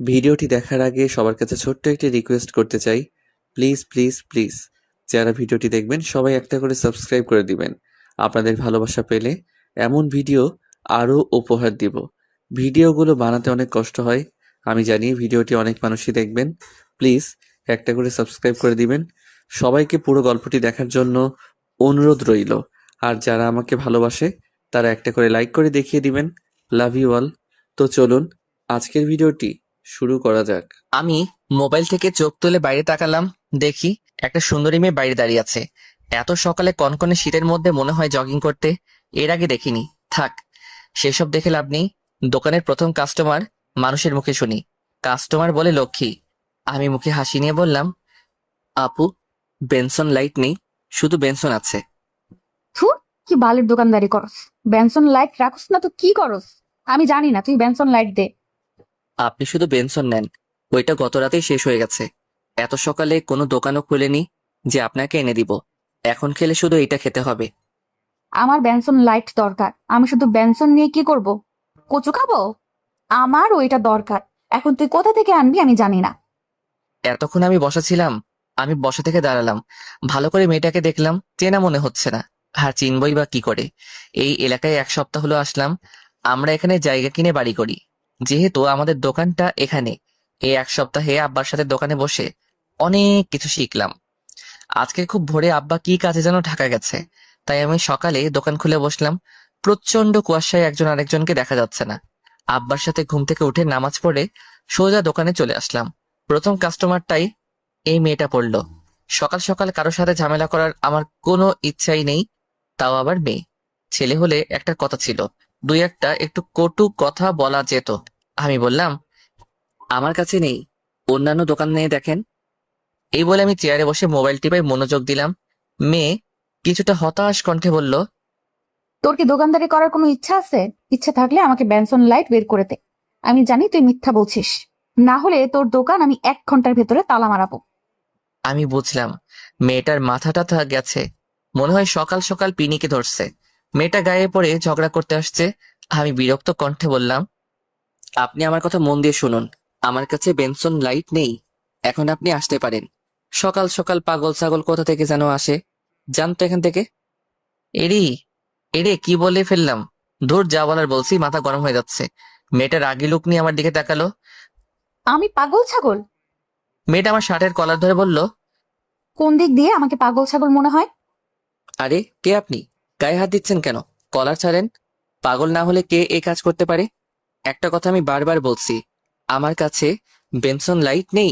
ভিডিওটি দেখার আগে সবার কাছে ছোট্ট একটি রিকোয়েস্ট করতে চাই, প্লিজ প্লিজ প্লিজ যারা ভিডিওটি দেখবেন সবাই একটা করে সাবস্ক্রাইব করে দিবেন। আপনাদের ভালোবাসা পেলে এমন ভিডিও আরও উপহার দিব। ভিডিওগুলো বানাতে অনেক কষ্ট হয়, আমি জানি। ভিডিওটি অনেক মানুষই দেখবেন, প্লিজ একটা করে সাবস্ক্রাইব করে দিবেন। সবাইকে পুরো গল্পটি দেখার জন্য অনুরোধ রইল। আর যারা আমাকে ভালোবাসে তারা একটা করে লাইক করে দেখিয়ে দিবেন। Love you all. তো চলুন আজকের ভিডিওটি শুরু করা যাক। আমি মোবাইল থেকে চোখ তুলে বাইরে তাকালাম। দেখি একটা সুন্দরী মেয়ে বাইরে দাঁড়িয়ে আছে। এত সকালে কনকনে শীতের মধ্যে মনে হয় জগিং করতে। এর আগে দেখিনি। থাক, সেসব দেখে লাভ নেই। দোকানের প্রথম কাস্টমার মানুষের মুখে শুনি। কাস্টমার বলে লক্ষ্মী। আমি মুখে হাসি নিয়ে বললাম, আপু, বেনসন লাইট নেই, শুধু বেনসন আছে। থুর, কি বালের দোকানদারি করস? বেনসন লাইট রাখস না তো কি করস? আমি জানি না, তুই বেনসন লাইট দে। আপনি শুধু বেনসন নেন, ওইটা গত রাতেই শেষ হয়ে গেছে। এত সকালে কোনো দোকানও খুলেনি যে আপনাকে এনে দিব। এখন খেলে শুধু এইটা খেতে হবে। আমার বেনসন লাইট দরকার। আমি শুধু বেনসন নিয়ে কি করব? কচু খাবো? আমার ওইটা দরকার। এখন তুই কোথা থেকে আনবি আমি জানি না। এতক্ষণ আমি বসা ছিলাম। আমি বসা থেকে দাঁড়ালাম, ভালো করে মেয়েটাকে দেখলাম, চেনা মনে হচ্ছে না। আর চিনবই বা কি করে? এই এলাকায় 1 সপ্তাহ হলো আসলাম। আমরা এখানে জায়গা কিনে বাড়ি করি, যেহেতু আমাদের দোকানটা এখানে। এই 1 সপ্তাহে আব্বার সাথে দোকানে বসে অনেক কিছু শিখলাম। আজকে খুব ভোরে আব্বা কি কাজে যেন ঢাকা গেছে, তাই আমি সকালে দোকান খুলে বসলাম। প্রচন্ড কুয়াশায় একজন আরেকজনকে দেখা যাচ্ছে না। আব্বার সাথে ঘুম থেকে উঠে নামাজ পড়ে সোজা দোকানে চলে আসলাম। প্রথম কাস্টমারটাই এই মেয়েটা পড়ল। সকাল সকাল কারোর সাথে ঝামেলা করার আমার কোনো ইচ্ছাই নেই, তাও আবার মেয়ে। ছেলে হলে একটা কথা ছিল, দুই একটা একটু কটু কথা বলা যেত। আমি বললাম, আমার কাছে নেই, অন্যান্য দোকান নিয়ে দেখেন। এই বলে আমি চেয়ারে বসে মোবাইল টিপায় মনোযোগ দিলাম। মেয়ে কিছুটা হতাশ কণ্ঠে বলল, তোর কি দোকানদারি করার কোনো ইচ্ছা আছে? ইচ্ছা থাকলে আমাকে বেনসন লাইট বের করে দে। আমি জানি তুই মিথ্যা বলছিস। না হলে তোর দোকান আমি 1 ঘন্টার ভেতরে তালা মারাবো। আমি বুঝলাম মেয়েটার মাথাটা গেছে। মনে হয় সকাল সকাল পিনিকে ধরছে। মেয়েটা গায়ে পড়ে ঝগড়া করতে আসছে। আমি বিরক্ত কণ্ঠে বললাম, আপনি আমার কথা মন দিয়ে শুনুন। আমার কাছে বেনসন লাইট নেই, এখন আপনি আসতে পারেন। সকাল সকাল পাগল ছাগল কোথা থেকে যেন আসে, জানতো এখান থেকে। এরি, এরে কি বলে ফেললাম। দূর, যা বলার বলছি, মাথা গরম হয়ে যাচ্ছে। মেয়েটা রাগি লুক নিয়ে আমার দিকে তাকালো। আমি পাগল ছাগল? মেয়েটা আমার শার্টের কলার ধরে বলল, কোন দিক দিয়ে আমাকে পাগল ছাগল মনে হয়? আরে কে আপনি? গায়ে হাত দিচ্ছেন কেন? কলার ছাড়েন। পাগল না হলে কে এই কাজ করতে পারে? একটা কথা আমি বারবার বলছি, আমার কাছে বেনসন লাইট নেই,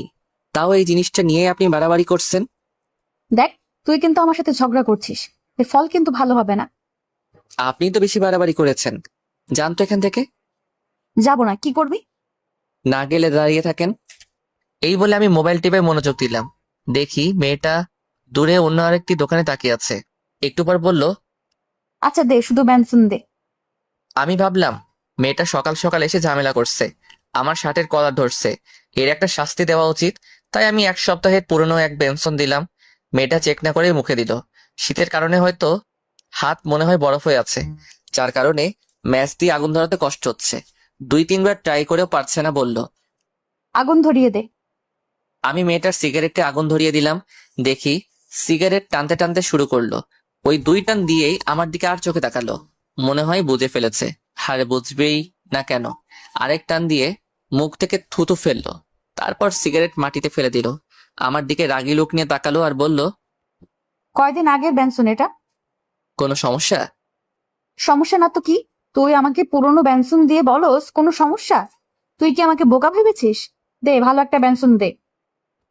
তাও এই জিনিসটা নিয়ে আপনি বাড়াবাড়ি করছেন। দেখ, তুই কিন্তু আমার সাথে ঝগড়া করছিস। এর ফল কিন্তু ভালো হবে না। আপনি তো বেশি বাড়াবাড়ি করেছেন, জানতো এখান থেকে। যাবো না, কি করবি? না গেলে দাঁড়িয়ে থাকেন। এই বলে আমি মোবাইল টিপে মনোযোগ দিলাম। দেখি মেয়েটা দূরে অন্য আরেকটি দোকানে তাকিয়ে আছে। একটু পর বলল, আচ্ছা দে, শুধু বেনসন দে। আমি ভাবলাম মেয়েটা সকাল সকাল এসে ঝামেলা করছে, আমার শার্টের কলার ধরছে, এর একটা শাস্তি দেওয়া উচিত। তাই আমি 1 সপ্তাহের পুরনো এক বেনসন দিলাম। মেয়েটা চেক না করে মুখে দিল। শীতের কারণে হয়তো হাত মনে হয় বরফ হয়ে আছে, যার কারণে ম্যাচ দিয়ে আগুন ধরাতে কষ্ট হচ্ছে। 2-3 বার ট্রাই করেও পারছে না, বলল। আগুন ধরিয়ে দে। আমি মেয়েটার সিগারেটে আগুন ধরিয়ে দিলাম। দেখি সিগারেট টানতে টানতে শুরু করলো। ওই 2 টান দিয়েই আমার দিকে আর চোখে তাকালো। মনে হয় বুঝে ফেলেছে। আরে বুঝবেই না কেন। আরেক টান দিয়ে মুখ থেকে থুতু ফেললো। তারপর সিগারেট মাটিতে ফেলে দিল। আমার দিকে রাগী লোক নিয়ে তাকালো আর বলল, কয়দিন আগের বেনসন এটা। কোনো সমস্যা? সমস্যা না তো কি? তুই আমাকে পুরনো বেনসন দিয়ে বলস কোনো সমস্যা? তুই কি আমাকে বোকা ভেবেছিস? দে, ভালো একটা বেনসন দে।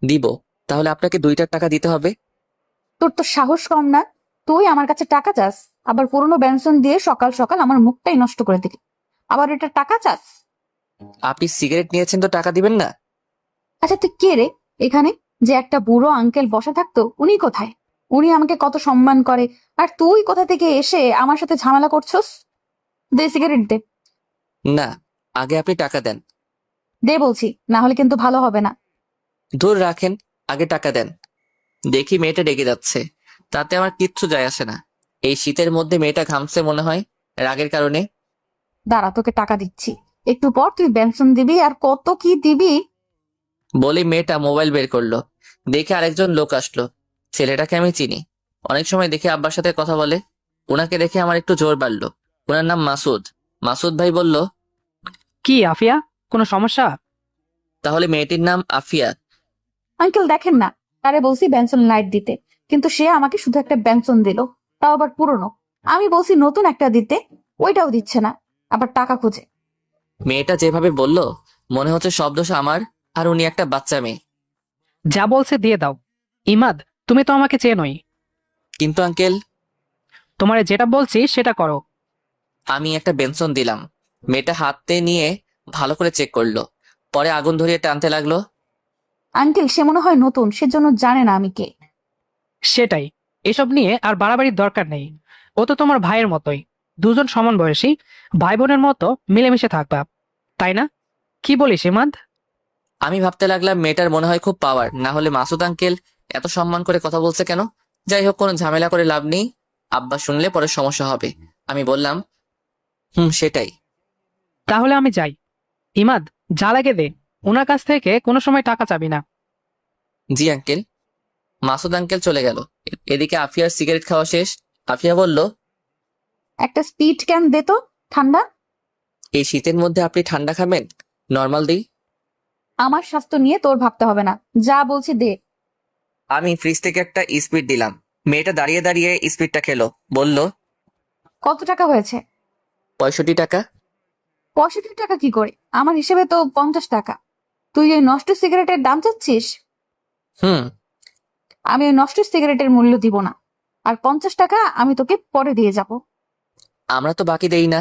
দিব? তাহলে আপনাকে 2টা টাকা দিতে হবে। তোর তো সাহস কম না? তুই আমার কাছে টাকা চাস? আবার পুরনো বেনসন দিয়ে সকাল সকাল আমার মুখটাই নষ্ট করে দিলি। আবার এটা টাকা চাস? আপনি সিগারেট নিয়েছেন তো টাকা দিবেন না? আচ্ছা তুই কে রে এখানে? যে একটা বুড়ো আঙ্কেল বসে থাকতো, উনি কোথায়? উনি আমাকে কত সম্মান করে, আর তুই কোথা থেকে এসে আমার সাথে ঝামেলা করছস? দে সিগারেট দে। না, আগে আপনি টাকা দেন। দে বলছি, না হলে কিন্তু ভালো হবে না। ধুর রাখেন, আগে টাকা দেন। দেখি মেয়েটা রেগে যাচ্ছে, তাতে আমার কিচ্ছু যায় আসে না। এই শীতের মধ্যে মেয়েটা ঘামছে মনে হয় রাগের কারণে। দাঁড়া, তোকে টাকা দিচ্ছি। একটু পর তুই বেনসন দিবি আর কত কি দিবি। বলি মেয়েটা মোবাইল বের করলো। দেখে আরেকজন লোক আসলো। ছেলেটাকে আমি চিনি, অনেক সময় দেখে আব্বার সাথে কথা বলে। ওনাকে দেখে আমার একটু জোর বাড়লো। ওনার নাম মাসুদ। মাসুদ ভাই বলল, কি আফিয়া, কোনো সমস্যা? তাহলে মেয়েটির নাম আফিয়া। আঙ্কেল দেখেন না, তারে বলছি বেনসন লাইট দিতে, কিন্তু সে আমাকে শুধু একটা বেনসন দিল, তাও আবার পুরনো। আমি বলছি নতুন একটা দিতে, ওইটাও দিচ্ছে না, আবার টাকা খোঁজে। মেয়েটা যেভাবে বলল মনে হচ্ছে সব দোষ আমার, আর উনি একটা বাচ্চা মেয়ে। যা বলছে দিয়ে দাও। ইমাদ, তুমি তো আমাকে চেনোই। কিন্তু আঙ্কেল, তোমারে যেটা বলছি সেটা করো। আমি একটা বেনসন দিলাম। মেয়েটা হাতে নিয়ে ভালো করে চেক করলো, পরে আগুন ধরিয়ে টানতে লাগলো। আঙ্কেল সে মনে হয় নতুন, সেজন্য জানে না আমি কে। সেটাই, এসব নিয়ে আর বাড়াবাড়ির দরকার নেই। ও তো তোমার ভাইয়ের মতোই, দুজন সমান বয়সী, ভাই বোনের মতো মিলেমিশে থাকবা, তাই না? কি বলিস ইমাদ? আমি ভাবতে লাগলাম মেয়েটার মনে হয় খুব পাওয়ার, না হলে মাসুদ আঙ্কেল এত সম্মান করে কথা বলছে কেন। যাই হোক, কোনো ঝামেলা করে লাভ নেই, আব্বা শুনলে পরে সমস্যা হবে। আমি বললাম, সেটাই। তাহলে আমি যাই। ইমাদ, যা লাগে দে, ওনার কাছ থেকে কোনো সময় টাকা চাবি না। জি আঙ্কেল। মাসুদ আঙ্কেল চলে গেল। এদিকে আফিয়ার সিগারেট খাওয়া শেষ। আফিয়া বলল, একটা স্পিড ক্যান দে তো, ঠান্ডা। এই শীতের মধ্যে আপনি ঠান্ডা খাবেন? নর্মাল দিই। আমার স্বাস্থ্য নিয়ে তোর ভাবতে হবে না, যা বলছি দে। আমি ফ্রিজ থেকে একটা স্পিড দিলাম। মেয়েটা দাঁড়িয়ে দাঁড়িয়ে স্পিডটা খেলো। বলল, কত টাকা হয়েছে? 65 টাকা। 65 টাকা কি করে? আমার হিসেবে তো 50 টাকা। তুই ওই নষ্ট সিগারেটের দাম চাচ্ছিস? হুম। আমি ওই নষ্ট সিগারেটের মূল্য দিব না, আর 50 টাকা আমি তোকে পরে দিয়ে যাব। আমরা তো বাকি দেই না,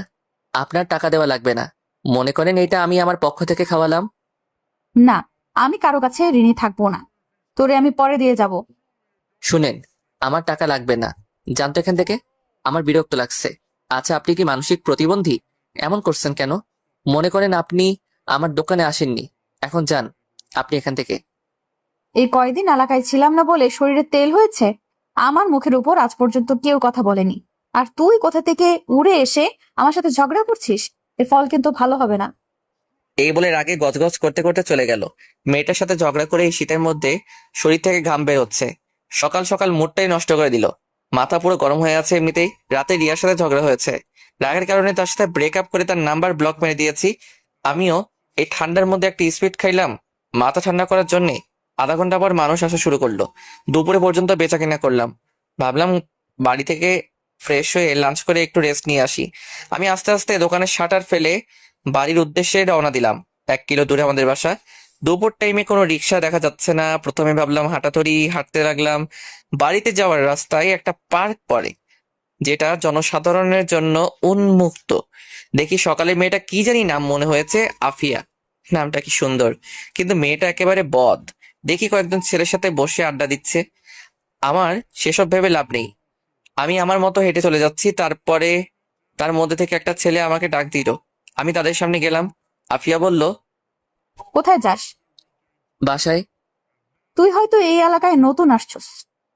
আপনার টাকা দেওয়া লাগবে না। মনে করেন এটা আমি আমার পক্ষ থেকে খাওয়ালাম। না, আমি কারো কাছে ঋণী থাকবো না, তোরে আমি পরে দিয়ে যাব। শুনেন, আমার টাকা লাগবে না, জানতো এখান থেকে। আমার বিরক্ত লাগছে। আচ্ছা, আপনি কি মানসিক প্রতিবন্ধী? এমন করছেন কেন? মনে করেন আপনি আমার দোকানে আসেননি। এখন যান আপনি এখান থেকে। এই কয়দিন এলাকায় ছিলাম না বলে শরীরে তেল হয়েছে। আমার মুখের উপর আজ পর্যন্ত কেউ কথা বলেনি, আর তুই কোথা থেকে উড়ে এসে আমার সাথে ঝগড়া করছিস? এর ফল কিন্তু ভালো হবে না। এই বলে রাগে গজগজ করতে করতে চলে গেল। মেয়েটার সাথে ঝগড়া করে এই শীতের মধ্যে শরীর থেকে ঘাম বের হচ্ছে। সকাল সকাল মুডটাই নষ্ট করে দিল। মাথা পুরো গরম হয়ে আছে এমনিতেই। রাতে রিয়ার সাথে ঝগড়া হয়েছে, রাগের কারণে তার সাথে ব্রেকআপ করে তার নাম্বার ব্লক মেরে দিয়েছি। আমিও এই ঠান্ডার মধ্যে একটা স্পিড খাইলাম মাথা ঠান্ডা করার জন্যে। আধা ঘন্টা পর মানুষ আসা শুরু করলো। দুপুরে পর্যন্ত বেচা কিনা করলাম। ভাবলাম বাড়ি থেকে ফ্রেশ হয়ে লাঞ্চ করে একটু রেস্ট নিয়ে আসি। আমি আস্তে আস্তে দোকানের শাটার ফেলে বাড়ির উদ্দেশ্যে রওনা দিলাম। 1 কিলো দূরে আমাদের বাসা। দুপুর টাইমে কোনো রিক্সা দেখা যাচ্ছে না। প্রথমে ভাবলাম হাঁটাতড়ি হাঁটতে লাগলাম। বাড়িতে যাওয়ার রাস্তায় একটা পার্ক পড়ে, যেটা জনসাধারণের জন্য উন্মুক্ত। দেখি সকালে মেয়েটা কি জানি নাম মনে হয়েছে, আফিয়া। নামটা কি সুন্দর, কিন্তু মেয়েটা একেবারে বদ। দেখি কয়েকজন ছেলের সাথে বসে আড্ডা দিচ্ছে। আমার সেসব ভেবে লাভ নেই। আমি আমার মতো হেঁটে চলে যাচ্ছি। তারপরে তার মধ্যে থেকে একটা ছেলে আমাকে ডাক দিল। আমি তাদের সামনে গেলাম। আফিয়া বলল, কোথায় যাস? বাসায়। তুই হয়তো এই এলাকায় নতুন আসছস,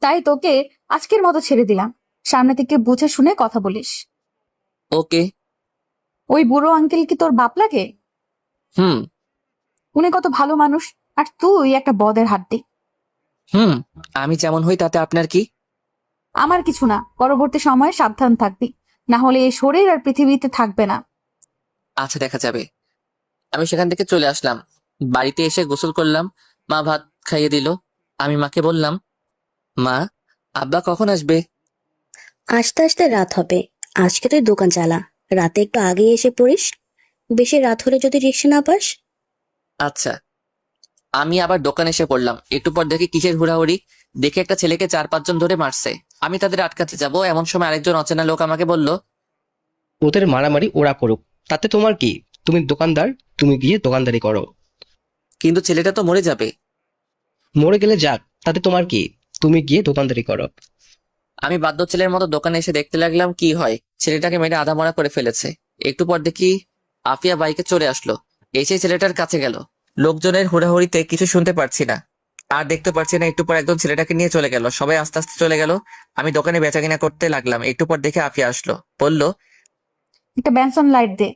তাই তোকে আজকের মতো ছেড়ে দিলাম। সামনে থেকে বুঝে শুনে কথা বলিস। ওকে। ওই বুড়ো আঙ্কেল কি তোর বাপ লাগে? হুম। উনি কত ভালো মানুষ, আর তুই একটা বদের হাড্ডি। হুম। আমি যেমন হই তাতে আপনার কি? আমার কিছু না, পরবর্তী সময়ে সাবধান থাকবি, না হলে এই শরীর আর পৃথিবীতে থাকবে না। আচ্ছা, দেখা যাবে। আমি সেখান থেকে চলে আসলাম। বাড়িতে এসে গোসল করলাম। মা ভাত খাইয়ে দিল। আমি মাকে বললাম, মা, আব্বা কখন আসবে? আস্তে আস্তে রাত হবে। আজকে তুই দোকান চালা, রাতে একটু আগে এসে পড়িস। বেশি রাত হলে যদি রিক্সা না পাস। আচ্ছা। আমি আবার দোকানে এসে পড়লাম। একটু পর দেখি কিসের হুড়াহুড়ি। দেখে একটা ছেলেকে 4-5 জন ধরে মারছে। আমি তাদের আটকাতে যাব, এমন সময় আরেকজন অচেনা লোক আমাকে বলল, ওদের মারামারি ওরা করুক, তাতে তোমার কি? তুমি দোকানদার, তুমি গিয়ে দোকানদারি করো। কিন্তু ছেলেটা তো মরে যাবে। মরে গেলে যাক, তাতে তোমার কি? তুমি গিয়ে দোকানদারি করো। আমি বাধ্য ছেলের মতো দোকানে এসে দেখতে লাগলাম কি হয়। ছেলেটাকে মেরে আধা মরা করে ফেলেছে। একটু পর দেখি আফিয়া বাইকে চড়ে আসলো, এসে ছেলেটার কাছে গেল। লোকজনের হুড়াহুড়িতে কিছু শুনতে পারছি না, আর দেখতে পারছি না। একটু পর একজন ছেলেটাকে নিয়ে চলে গেল। সবাই আস্তে আস্তে চলে গেল। আমি দোকানে বেচাকিনা করতে লাগলাম। একটু পর দেখে আফিয়া আসলো, বলল, একটা বেনসন লাইট দে।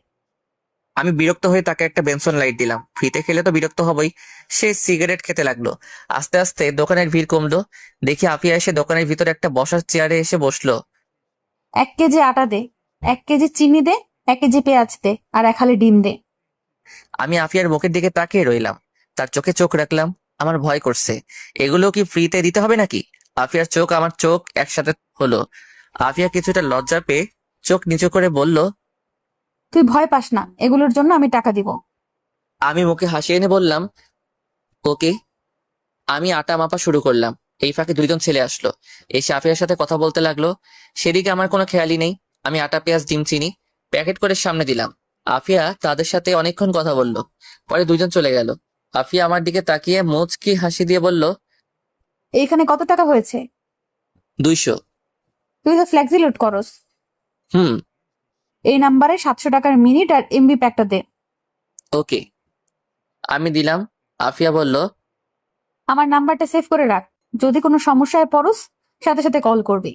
আমি বিরক্ত হয়ে তাকে একটা বেনসন লাইট দিলাম। ফ্রিতে খেলে তো বিরক্ত হবই। সে সিগারেট খেতে লাগলো। আস্তে আস্তে দোকানের ভিড় কমলো। দেখি আফিয়া এসে দোকানের ভিতরে একটা বসার চেয়ারে এসে বসলো। 1 কেজি আটা দে, 1 কেজি চিনি দে, 1 কেজি পেঁয়াজ দে, আর 1 হালি ডিম দে। আমি আফিয়ার মুখের দিকে তাকিয়ে রইলাম। তার চোখে চোখ রাখলাম। আমার ভয় করছে। এগুলো কি ফ্রিতে দিতে হবে নাকি? আফিয়ার চোখ আমার চোখ একসাথে হলো। আফিয়া কিছুটা লজ্জা পেয়ে চোখ নিচু করে বলল। তুই ভয় পাস না, এগুলোর জন্য আমি টাকা দিব। আমি মুখে হাসি এনে বললাম, ওকে। আমি আটা মাপা শুরু করলাম। এই ফাঁকে দুইজন ছেলে আসলো। এসে আফিয়ার সাথে কথা বলতে লাগলো। সেদিকে আমার কোনো খেয়ালই নেই। আমি আটা পেঁয়াজ ডিম চিনি প্যাকেট করে সামনে দিলাম। আফিয়া তাদের সাথে অনেকক্ষণ কথা বলল। পরে দুইজন চলে গেল। আফিয়া আমার দিকে তাকিয়ে মুচকি হাসি দিয়ে বলল, এইখানে কত টাকা হয়েছে? 200। তুই তো ফ্লেক্সি লোড করস। হুম। এই নাম্বারে 700 টাকার মিনিট আর এমবি প্যাকটা দে। ওকে। আমি দিলাম। আফিয়া বলল, আমার নাম্বারটা সেভ করে রাখ, যদি কোনো সমস্যায় পড়স সাথে সাথে কল করবি।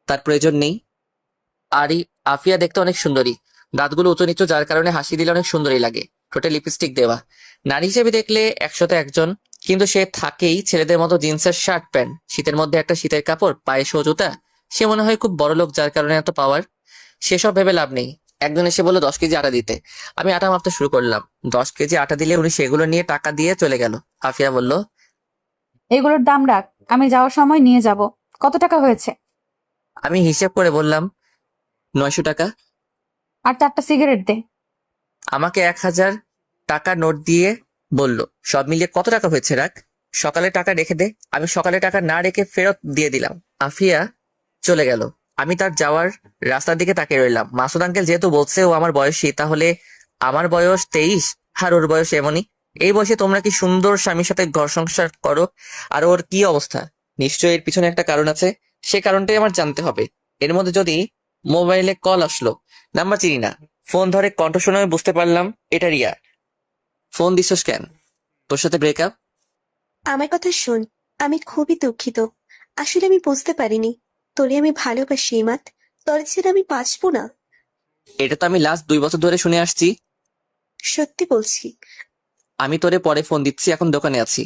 তার প্রয়োজন নেই। আরি আফিয়া দেখতে অনেক সুন্দরী। দাঁতগুলো উঁচু নিচু, যার কারণে হাসি দিলে অনেক সুন্দরী লাগে। ঠোঁটে লিপস্টিক দেওয়া। নারী হিসেবে দেখলে 100তে 1 জন। কিন্তু সে থাকেই ছেলেদের মতো জিন্সের শার্ট প্যান্ট, শীতের মধ্যে একটা শীতের কাপড়, পায়ে শো জুতা। সে মনে হয় খুব বড় লোক, যার কারণে এত পাওয়ার। সেসব ভেবে লাভ নেই। একজন এসে বললো 10 কেজি আটা দিতে। আমি আটা মাপতে শুরু করলাম। 10 কেজি আটা দিলে উনি সেগুলো নিয়ে টাকা দিয়ে চলে গেল। আফিয়া বলল, এগুলোর দাম রাখ, আমি যাওয়ার সময় নিয়ে যাব। কত টাকা হয়েছে? আমি হিসেব করে বললাম, 900 টাকা। আর 4টা সিগারেট দে। আমাকে 1000 টাকা নোট দিয়ে বলল, সব মিলিয়ে কত টাকা হয়েছে রাখ, সকালে টাকা রেখে দে। আমি সকালে টাকা না রেখে ফেরত দিয়ে দিলাম। আফিয়া চলে গেল। আমি তার যাওয়ার রাস্তার দিকে তাকিয়ে রইলাম। মাসুদ আঙ্কেল যেহেতু বলছে ও আমার বয়সী, তাহলে আমার বয়স 23 আর ওর বয়স এমনই। এই বয়সে তোমরা কি সুন্দর স্বামীর সাথে ঘর সংসার করো, আর ওর কি অবস্থা? নিশ্চয়ই এর পিছনে একটা কারণ আছে। সে কারণটাই আমার জানতে হবে। এর মধ্যে যদি মোবাইলে কল আসলো, নাম্বার চিনি না, ফোন ধরে কণ্ঠ শুনে আমি বুঝতে পারলাম এটা রিয়া। ফোন দিছস কেন? তোর সাথে ব্রেকআপ? আমার কথা শোন, আমি খুবই দুঃখিত। আসলে আমি বুঝতে পারিনি তোরে আমি ভালোবাসি ইমাত। তোর ছেড়ে আমি বাঁচবো না। এটা তো আমি লাস্ট 2 বছর ধরে শুনে আসছি। সত্যি বলছি। আমি তোরে পরে ফোন দিচ্ছি, এখন দোকানে আছি।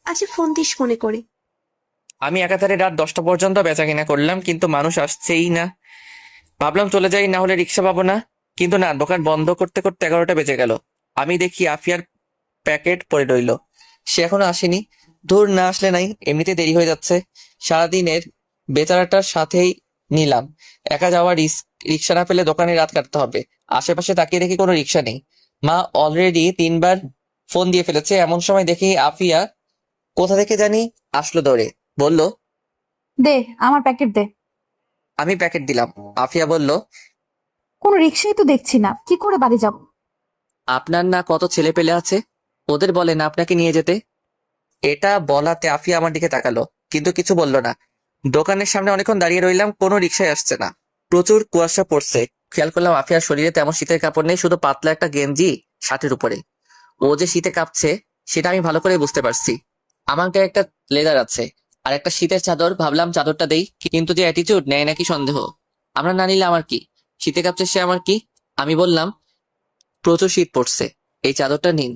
আচ্ছা ফোন দিস মনে করে। আমি একাধারে রাত 10টা পর্যন্ত বেচা কিনা করলাম, কিন্তু মানুষ আসছেই না। ভাবলাম চলে যাই, না হলে রিক্সা পাবো না। কিন্তু না, দোকান বন্ধ করতে করতে 11টা বেজে গেল। আমি দেখি আফিয়ার প্যাকেট পড়ে রইল। সে এখনো আসেনি। দূর না আসলে নাই, এমনিতে দেরি হয়ে যাচ্ছে। সারাদিনের বেচারাটার সাথেই নিলাম। একা যাওয়ার রিক্সা না পেলে দোকানে রাত কাটতে হবে। আশেপাশে তাকিয়ে দেখি কোনো রিক্সা নেই। মা অলরেডি 3বার ফোন দিয়ে ফেলেছে। এমন সময় দেখি আফিয়া কোথা থেকে জানি আসলো দৌড়ে। বলল, দে আমার প্যাকেট দে। আমি প্যাকেট দিলাম। আফিয়া বলল, কোনো রিক্সাই তো দেখছি না, কি করে বাড়ি যাব? আপনার না কত ছেলে পেলে আছে, ওদের বলেন আপনাকে নিয়ে যেতে। এটা বলাতে আফিয়া আমার দিকে তাকালো, কিন্তু কিছু বলল না। দোকানের সামনে অনেকক্ষণ দাঁড়িয়ে রইলাম, কোনো রিক্সায় আসছে না। প্রচুর কুয়াশা পড়ছে। খেয়াল করলাম আফিয়ার শরীরে তেমন শীতের কাপড় নেই, শুধু পাতলা একটা গেঞ্জি শার্টের উপরে। ও যে শীতে কাঁপছে সেটা আমি ভালো করে বুঝতে পারছি। আমার গায়ে একটা লেদার আছে আর একটা শীতের চাদর। ভাবলাম চাদরটা দেই, কিন্তু যে অ্যাটিটিউড, নেয় নাকি সন্দেহ। আমরা না নিলে আমার কি, শীতে কাঁপছে সে আমার কি। আমি বললাম, প্রচুর শীত পড়ছে, এই চাদরটা নিন।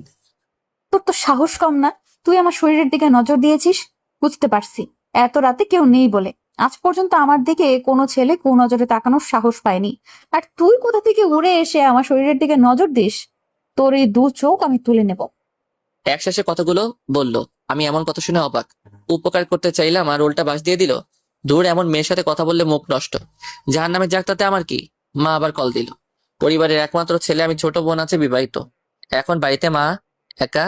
তোর তো সাহস কম না, তুই আমার শরীরের দিকে নজর দিয়েছিস। বুঝতে পারছি, এত রাতে কেউ নেই বলে আজ পর্যন্ত আমার দিকে কোনো ছেলে নজরে তাকানোর সাহস পায়নি। আর তুই কোথা থেকে উড়ে এসে আমার শরীরের দিকে নজর দিস? তোর এই 2 চোখ আমি তুলে নেব। একশেষে কথাগুলো বলল। আমি এমন কথা শুনে অবাক। উপকার করতে চাইলাম আর উল্টা বাস দিয়ে দিল। দূর, এমন মেয়ের সাথে কথা বললে মুখ নষ্ট। যার নামে যাক, তাতে আমার কি। মা আবার কল দিল। পরিবারের একমাত্র ছেলে আমি, ছোট বোন আছে বিবাহিত। এখন বাড়িতে মা একা।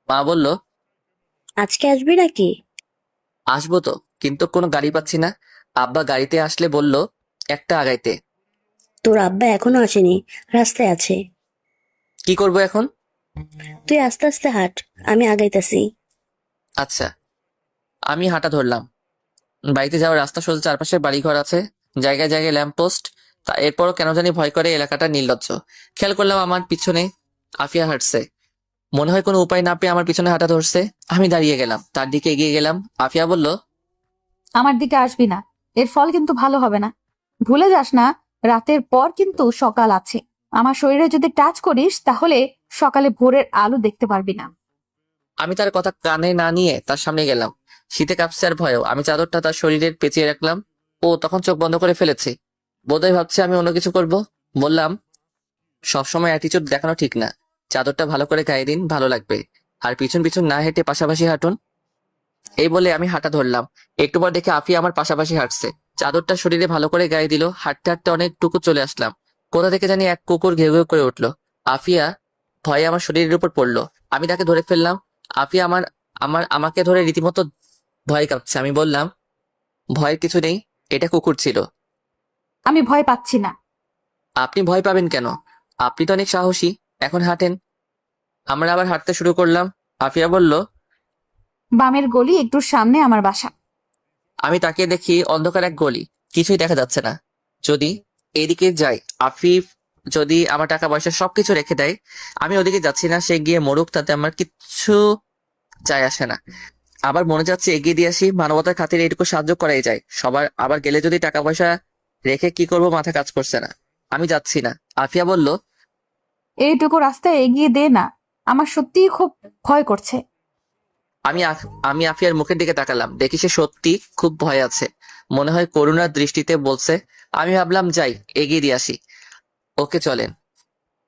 মা বলল, আজকে আসবি নাকি? আসবো তো, কিন্তু কোনো গাড়ি পাচ্ছি না। আব্বা গাড়িতে আসলে বলল একটা আগাইতে। তোর আব্বা এখনো আসেনি, রাস্তায় আছে। কি করব এখন? তুই আস্তে আস্তে হাঁট, আমি আগাইতাছি। আচ্ছা। আমি হাঁটা ধরলাম। বাড়িতে যাওয়ার রাস্তা সোজা, চারপাশে বাড়িঘর আছে, জায়গায় জায়গায় ল্যাম্পপোস্ট। তা এরপরও কেন জানি ভয় করে এলাকাটা নির্লজ্জ। খেয়াল করলাম আমার পিছনে আফিয়া হাঁটছে। মনে হয় কোনো উপায় না পেয়ে আমার পিছনে হাঁটা ধরছে। আমি দাঁড়িয়ে গেলাম, তার দিকে এগিয়ে গেলাম। আফিয়া বলল, আমার দিকে আসবি না, এর ফল কিন্তু ভালো হবে না। ভুলে যাস না, রাতের পর কিন্তু সকাল আছে। আমার শরীরে যদি টাচ করিস তাহলে সকালে ভোরের আলো দেখতে পারবি না। আমি তার কথা কানে না নিয়ে তার সামনে গেলাম। শীতে কাঁপছে আর ভয়েও আমি চাদরটা তার শরীরের পেঁচিয়ে রাখলাম। ও তখন চোখ বন্ধ করে ফেলেছে। বোধহয় ভাবছে আমি অন্য কিছু করব। বললাম, সবসময় অ্যাটিটিউড দেখানো ঠিক না। চাদরটা ভালো করে গায়ে দিন, ভালো লাগবে। আর পিছন পিছন না হেঁটে পাশাপাশি হাঁটুন। এই বলে আমি হাঁটা ধরলাম। একটু পর দেখে আফিয়া আমার পাশাপাশি হাঁটছে। চাদরটা শরীরে ভালো করে গায়ে দিল। হাঁটতে হাঁটতে অনেকটুকু চলে আসলাম। কোথা থেকে জানি এক কুকুর ঘেউ ঘেউ করে উঠলো। আফিয়া ভয়ে আমার শরীরের উপর পড়লো। আমি তাকে ধরে ফেললাম। আফিয়া আমাকে ধরে রীতিমতো ভয় কাঁপছে। আমি বললাম, ভয়ের কিছু নেই, এটা কুকুর ছিল। আমি ভয় পাচ্ছি না। আপনি ভয় পাবেন কেন? আপনি তো অনেক সাহসী। এখন হাঁটেন। আমরা আবার হাঁটতে শুরু করলাম। আফিয়া বলল, বামের গলি একটু সামনে আমার বাসা। আমি তাকিয়ে দেখি অন্ধকার এক গলি, কিছুই দেখা যাচ্ছে না। যদি এদিকে যাই, আফিফ যদি আমার টাকা পয়সা সবকিছু রেখে দেয়, আমি ওদিকে যাচ্ছি না। সে গিয়ে মরুক, তাতে আমার কিচ্ছু যায় আসে না। আবার মনে যাচ্ছে এগিয়ে দিয়ে আসি, মানবতার খাতিরে এটুকু সাহায্য করাই যায় সবার। আবার গেলে যদি টাকা পয়সা রেখে কি করব মাথা কাজ করছে না। আমি যাচ্ছি না। আফিয়া বলল, এইটুকু রাস্তায় এগিয়ে দে না, আমার সত্যিই খুব ভয় করছে। আমি আফিয়ার মুখের দিকে তাকালাম। দেখি সে সত্যি খুব ভয় আছে। মনে হয় করুণার দৃষ্টিতে বলছে। আমি ভাবলাম যাই, এগিয়ে দিয়ে আসি। ওকে চলেন।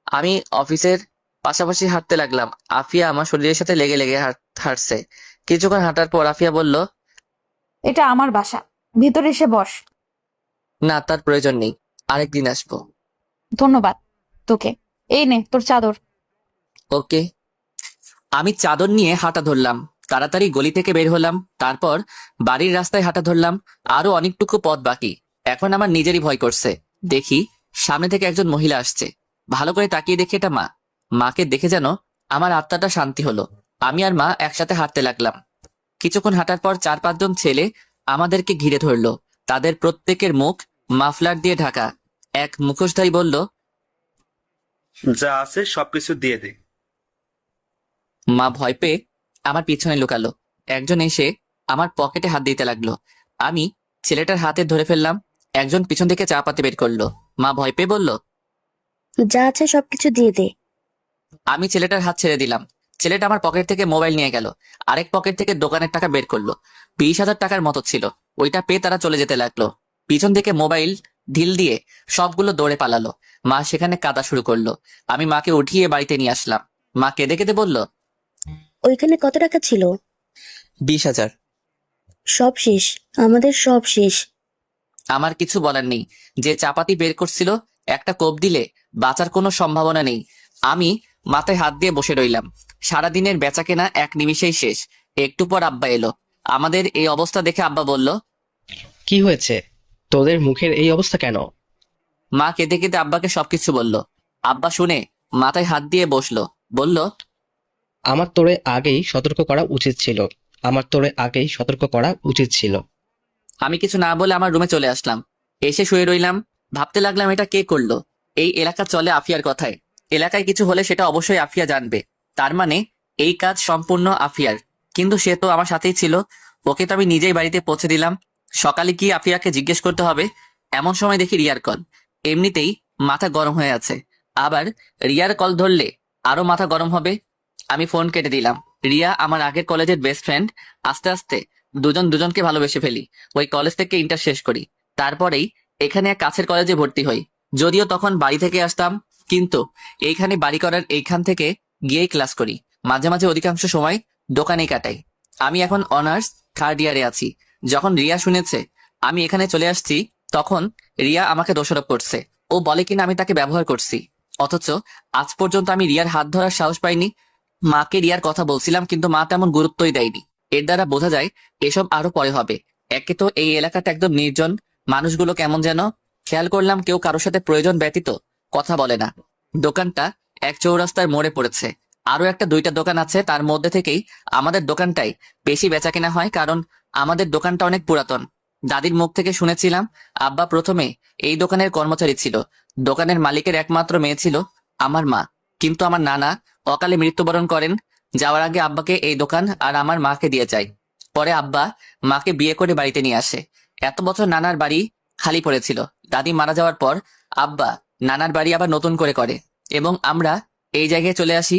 আমি অফিসের পাশাপাশি হাঁটতে লাগলাম। আফিয়া আমার শরীরের সাথে লেগে লেগে হাঁটছে। কিছুক্ষণ হাঁটার পর আফিয়া বলল, এটা আমার বাসা, ভিতরে এসে বস। না, তার প্রয়োজন নেই, আরেকদিন আসবো। ধন্যবাদ তোকে। এই নে তোর চাদর। ওকে। আমি চাদর নিয়ে হাঁটা ধরলাম। তাড়াতাড়ি গলি থেকে বের হলাম। তারপর বাড়ির রাস্তায় হাঁটা ধরলাম। আরো অনেকটুকু পথ বাকি। এখন আমার নিজেরই ভয় করছে। দেখি সামনে থেকে একজন মহিলা আসছে। ভালো করে তাকিয়ে দেখি এটা মা। মাকে দেখে যেন আমার আত্মাটা শান্তি হলো। আমি আর মা একসাথে হাঁটতে লাগলাম। কিছুক্ষণ হাঁটার পর 4-5 জন ছেলে আমাদেরকে ঘিরে ধরলো। তাদের প্রত্যেকের মুখ মাফলার দিয়ে ঢাকা। এক মুখোশধারী বলল, যা আছে সবকিছু দিয়ে দে। মা ভয় পেয়ে আমার পিছনে লুকালো। একজন এসে আমার পকেটে হাত দিতে লাগলো। আমি ছেলেটার হাতে ধরে ফেললাম। একজন পিছন থেকে চা পাতি বের করলো। মা ভয় পেয়ে বলল, যা আছে সবকিছু দিয়ে দে। আমি ছেলেটার হাত ছেড়ে দিলাম। ছেলেটা আমার পকেট থেকে মোবাইল নিয়ে গেল। আরেক পকেট থেকে দোকানের টাকা বের করলো। 20,000 টাকার মতো ছিল। ওইটা পেয়ে তারা চলে যেতে লাগলো। পিছন থেকে মোবাইল ঢিল দিয়ে সবগুলো দৌড়ে পালালো। মা সেখানে কাঁদা শুরু করলো। আমি মাকে উঠিয়ে বাড়িতে নিয়ে আসলাম। মা কেঁদে কেঁদে বলল, ওইখানে কত টাকা ছিল? 20,000। সব শেষ, আমাদের সব শেষ। আমার কিছু বলার নেই। যে চাপাতি বের করছিল, একটা কোপ দিলে বাঁচার কোনো সম্ভাবনা নেই। আমি মাথায় হাত দিয়ে বসে রইলাম। সারাদিনের বেচাকেনা এক নিমিষেই শেষ। একটু পর আব্বা এলো। আমাদের এই অবস্থা দেখে আব্বা বলল, কি হয়েছে? তোদের মুখের এই অবস্থা কেন? মা কেঁদে কেঁদে আব্বাকে সবকিছু বলল। আব্বা শুনে মাথায় হাত দিয়ে বসলো। বলল, আমার তোরে আগেই সতর্ক করা উচিত ছিল। আমার তোরে আগেই সতর্ক করা উচিত ছিল। আমি কিছু না বলে আমার রুমে চলে আসলাম। এসে শুয়ে রইলাম। ভাবতে লাগলাম এটা কে করলো। এই এলাকা চলে আফিয়ার কথায়। এলাকায় কিছু হলে সেটা অবশ্যই আফিয়া জানবে। তার মানে এই কাজ সম্পূর্ণ আফিয়ার। কিন্তু সে তো আমার সাথেই ছিল। ওকে তো আমি নিজেই বাড়িতে পৌঁছে দিলাম। সকালে কি আফিয়াকে জিজ্ঞেস করতে হবে। এমন সময় দেখি রিয়ার কল। এমনিতেই মাথা গরম হয়ে আছে, আবার রিয়ার কল ধরলে আরো মাথা গরম হবে। আমি ফোন কেটে দিলাম। রিয়া আমার আগের কলেজের বেস্ট ফ্রেন্ড। আস্তে আস্তে দুজন দুজনকে ভালোবেসে ফেলি। ওই কলেজ থেকে ইন্টার শেষ করি। তারপরেই এখানে এক কাছের কলেজে ভর্তি হই। যদিও তখন বাড়ি থেকে আসতাম, কিন্তু এইখানে বাড়ি করার এইখান থেকে গিয়েই ক্লাস করি। মাঝে মাঝে অধিকাংশ সময় দোকানেই কাটাই। আমি এখন অনার্স 3rd ইয়ারে আছি। যখন রিয়া শুনেছে আমি এখানে চলে আসছি, তখন রিয়া আমাকে দোষারোপ করছে। ও বলে কিনা আমি তাকে ব্যবহার করছি। অথচ আজ পর্যন্ত আমি রিয়ার হাত ধরার সাহস পাইনি। মাকে রিয়ার কথা বলছিলাম, কিন্তু মা তেমন গুরুত্বই দেয়নি। এর দ্বারা বোঝা যায় এসব আরো পরে হবে। একে তো এই এলাকাটা একদম নির্জন, মানুষগুলো কেমন যেন। খেয়াল করলাম কেউ কারোর সাথে প্রয়োজন ব্যতীত কথা বলে না। দোকানটা এক চৌরাস্তার মোড়ে পড়েছে। আরো একটা 2টা দোকান আছে, তার মধ্যে থেকেই আমাদের দোকানটাই বেশি বেচাকেনা হয়, কারণ আমাদের দোকানটা অনেক পুরাতন। দাদির মুখ থেকে শুনেছিলাম আব্বা প্রথমে এই দোকানের কর্মচারী ছিল। দোকানের মালিকের একমাত্র মেয়ে ছিল আমার মা। কিন্তু আমার নানা অকালে মৃত্যুবরণ করেন। যাওয়ার আগে আব্বাকে এই দোকান আর আমার মাকে দিয়ে যায়। পরে আব্বা মাকে বিয়ে করে বাড়িতে নিয়ে আসে। এত বছর নানার বাড়ি খালি পড়েছিল। দাদি মারা যাওয়ার পর আব্বা নানার বাড়ি আবার নতুন করে করে এবং আমরা এই জায়গায় চলে আসি।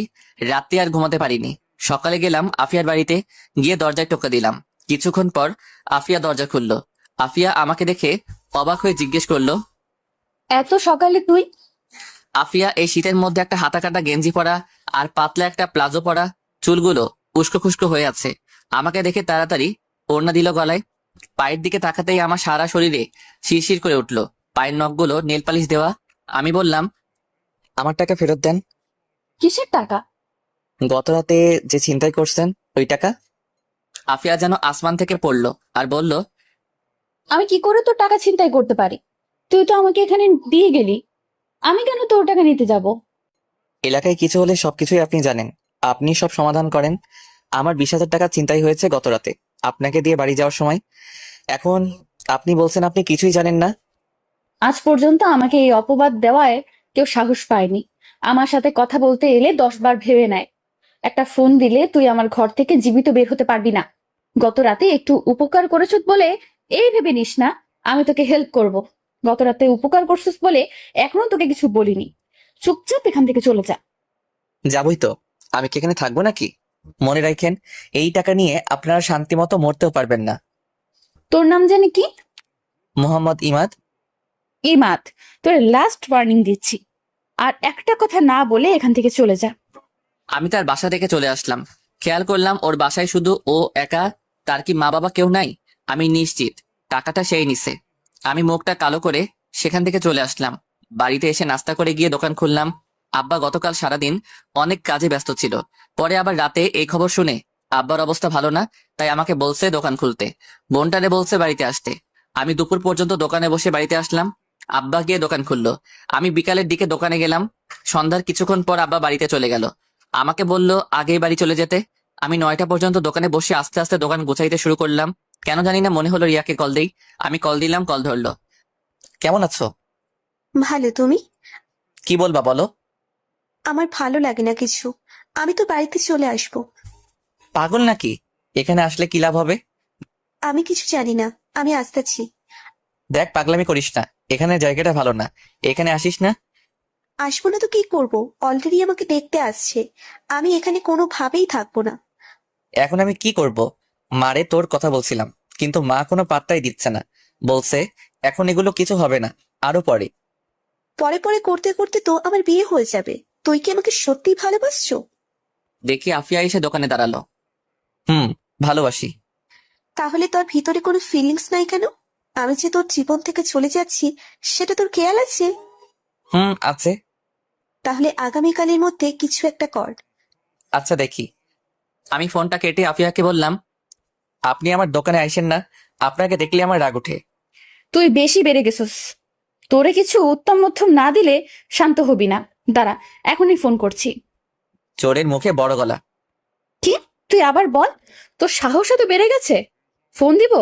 রাতে আর ঘুমাতে পারিনি। সকালে গেলাম আফিয়ার বাড়িতে, গিয়ে দরজায় টোকা দিলাম। কিছুক্ষণ পর আফিয়া দরজা খুললো। আফিয়া আমাকে দেখে অবাক হয়ে জিজ্ঞেস করলো, এত সকালে তুই? আফিয়া এই শীতের মধ্যে একটা হাতা কাটা গেঞ্জি পরা আর পাতলা একটা প্লাজো পরা, চুলগুলো উস্কো খুস্কো হয়ে আছে। আমাকে দেখে তাড়াতাড়ি ওড়না দিল গলায়। পায়ের দিকে তাকাতেই আমার সারা শরীরে শিরশির করে উঠলো। পায়ের নখগুলো নেল পালিশ দেওয়া। আমি বললাম, আমার টাকা ফেরত দেন। কিসের টাকা? গত রাতে যে ছিনতাই করছেন ওই টাকা। আফিয়া যেন আসমান থেকে পড়লো আর বলল, আমি কি করে তোর টাকা ছিনতাই করতে পারি? তুই তো আমাকে এখানে দিয়ে গেলি, আমি কেন তোর টাকা নিতে যাব? এলাকায় কিছু হলে সবকিছুই আপনি জানেন, আপনি সব সমাধান করেন। আমার 20,000 টাকা ছিনতাই হয়েছে গত রাতে আপনাকে দিয়ে বাড়ি যাওয়ার সময়। এখন আপনি বলছেন আপনি কিছুই জানেন না। আজ পর্যন্ত আমাকে এই অপবাদ দেওয়ায় কেউ সাহস পায়নি। আমার সাথে কথা বলতে এলে 10 বার ভেবে নেয়। একটা ফোন দিলে তুই আমার ঘর থেকে জীবিত বের হতে পারবি না। গত রাতে একটু উপকার করেছ বলে এই ভেবে নিস না আমি তোকে হেল্প করব। গত রাতে উপকার করছিস বলে এখনো তোকে কিছু বলিনি। চুপচাপ এখান থেকে চলে যা। যাবই তো, আমি কি এখানে থাকবো নাকি? মনে রাখেন, এই টাকা নিয়ে আপনারা শান্তি মতো মরতেও পারবেন না। তোর নাম জানি কি? মোহাম্মদ ইমাদ। ইমাদ, তোর লাস্ট ওয়ার্নিং দিচ্ছি, আর একটা কথা না বলে এখান থেকে চলে যা। আমি তার বাসা থেকে চলে আসলাম। খেয়াল করলাম ওর বাসায় শুধু ও একা, তার কি মা বাবা কেউ নাই? আমি নিশ্চিত টাকাটা সেই নিছে। আমি মুখটা কালো করে সেখান থেকে চলে আসলাম। বাড়িতে এসে নাস্তা করে গিয়ে দোকান খুললাম। আব্বা গতকাল সারাদিন অনেক কাজে ব্যস্ত ছিল। পরে আবার রাতে এই খবর শুনে আব্বার অবস্থা ভালো না, তাই আমাকে বলছে দোকান খুলতে। বোনটারে বলছে বাড়িতে আসতে। আমি দুপুর পর্যন্ত দোকানে বসে বাড়িতে আসলাম। আব্বা গিয়ে দোকান খুললো। আমি বিকালের দিকে দোকানে গেলাম। সন্ধ্যার কিছুক্ষণ পর আব্বা বাড়িতে চলে গেল। আমাকে বলল আগেই বাড়ি চলে যেতে। আমি 9টা পর্যন্ত দোকানে বসে আস্তে আস্তে দোকান গোছাইতে শুরু করলাম। কেন জানি না মনে হলো রিয়াকে কল দেই। আমি কল দিলাম, কল ধরলো। কেমন আছো? ভালো, তুমি? কি বলবা বলো। আমার ভালো লাগে না কিছু। আমি তো বাড়িতে চলে আসবো। পাগল নাকি? এখানে আসলে কি লাভ হবে? আমি কিছু জানি না, আমি আসতেছি। দেখ, পাগলামি করিস না, এখানে জায়গাটা ভালো না, এখানে আসিস না। আসবো না তো কি করব? অলরেডি আমাকে দেখতে আসছে। আমি এখানে কোনোভাবেই থাকবো না। এখন আমি কি করব? মারে তোর কথা বলছিলাম, কিন্তু মা কোনো পাত্তাই দিচ্ছে না। বলছে এখন এগুলো কিছু হবে না, আরো পরে। পরে পরে করতে করতে তো আমার বিয়ে হয়ে যাবে। তুই কি আমাকে সত্যি ভালোবাসছো? দেখি আফিয়া এসে দোকানে দাঁড়ালো। ভালোবাসি। তাহলে তোর ভিতরে কোনো ফিলিংস নাই কেন? আমি যে তোর জীবন থেকে চলে যাচ্ছি, সেটা তোর খেয়াল আছে? আছে। তাহলে আগামীকালের মধ্যে কিছু একটা কর। আচ্ছা দেখি। আমি ফোনটা কেটে আফিয়াকে বললাম, আপনি আমার দোকানে আইসেন না, আপনাকে দেখলে আমার রাগ ওঠে। তুই বেশি বেড়ে গেছিস। তোরে কিছু উত্তম মধ্যম না দিলে শান্ত হবি না। দাঁড়া, এখনই ফোন করছি। চোরের মুখে বড় গলা। কি? তুই আবার বল। তোর সাহস তো বেড়ে গেছে। ফোন দিব?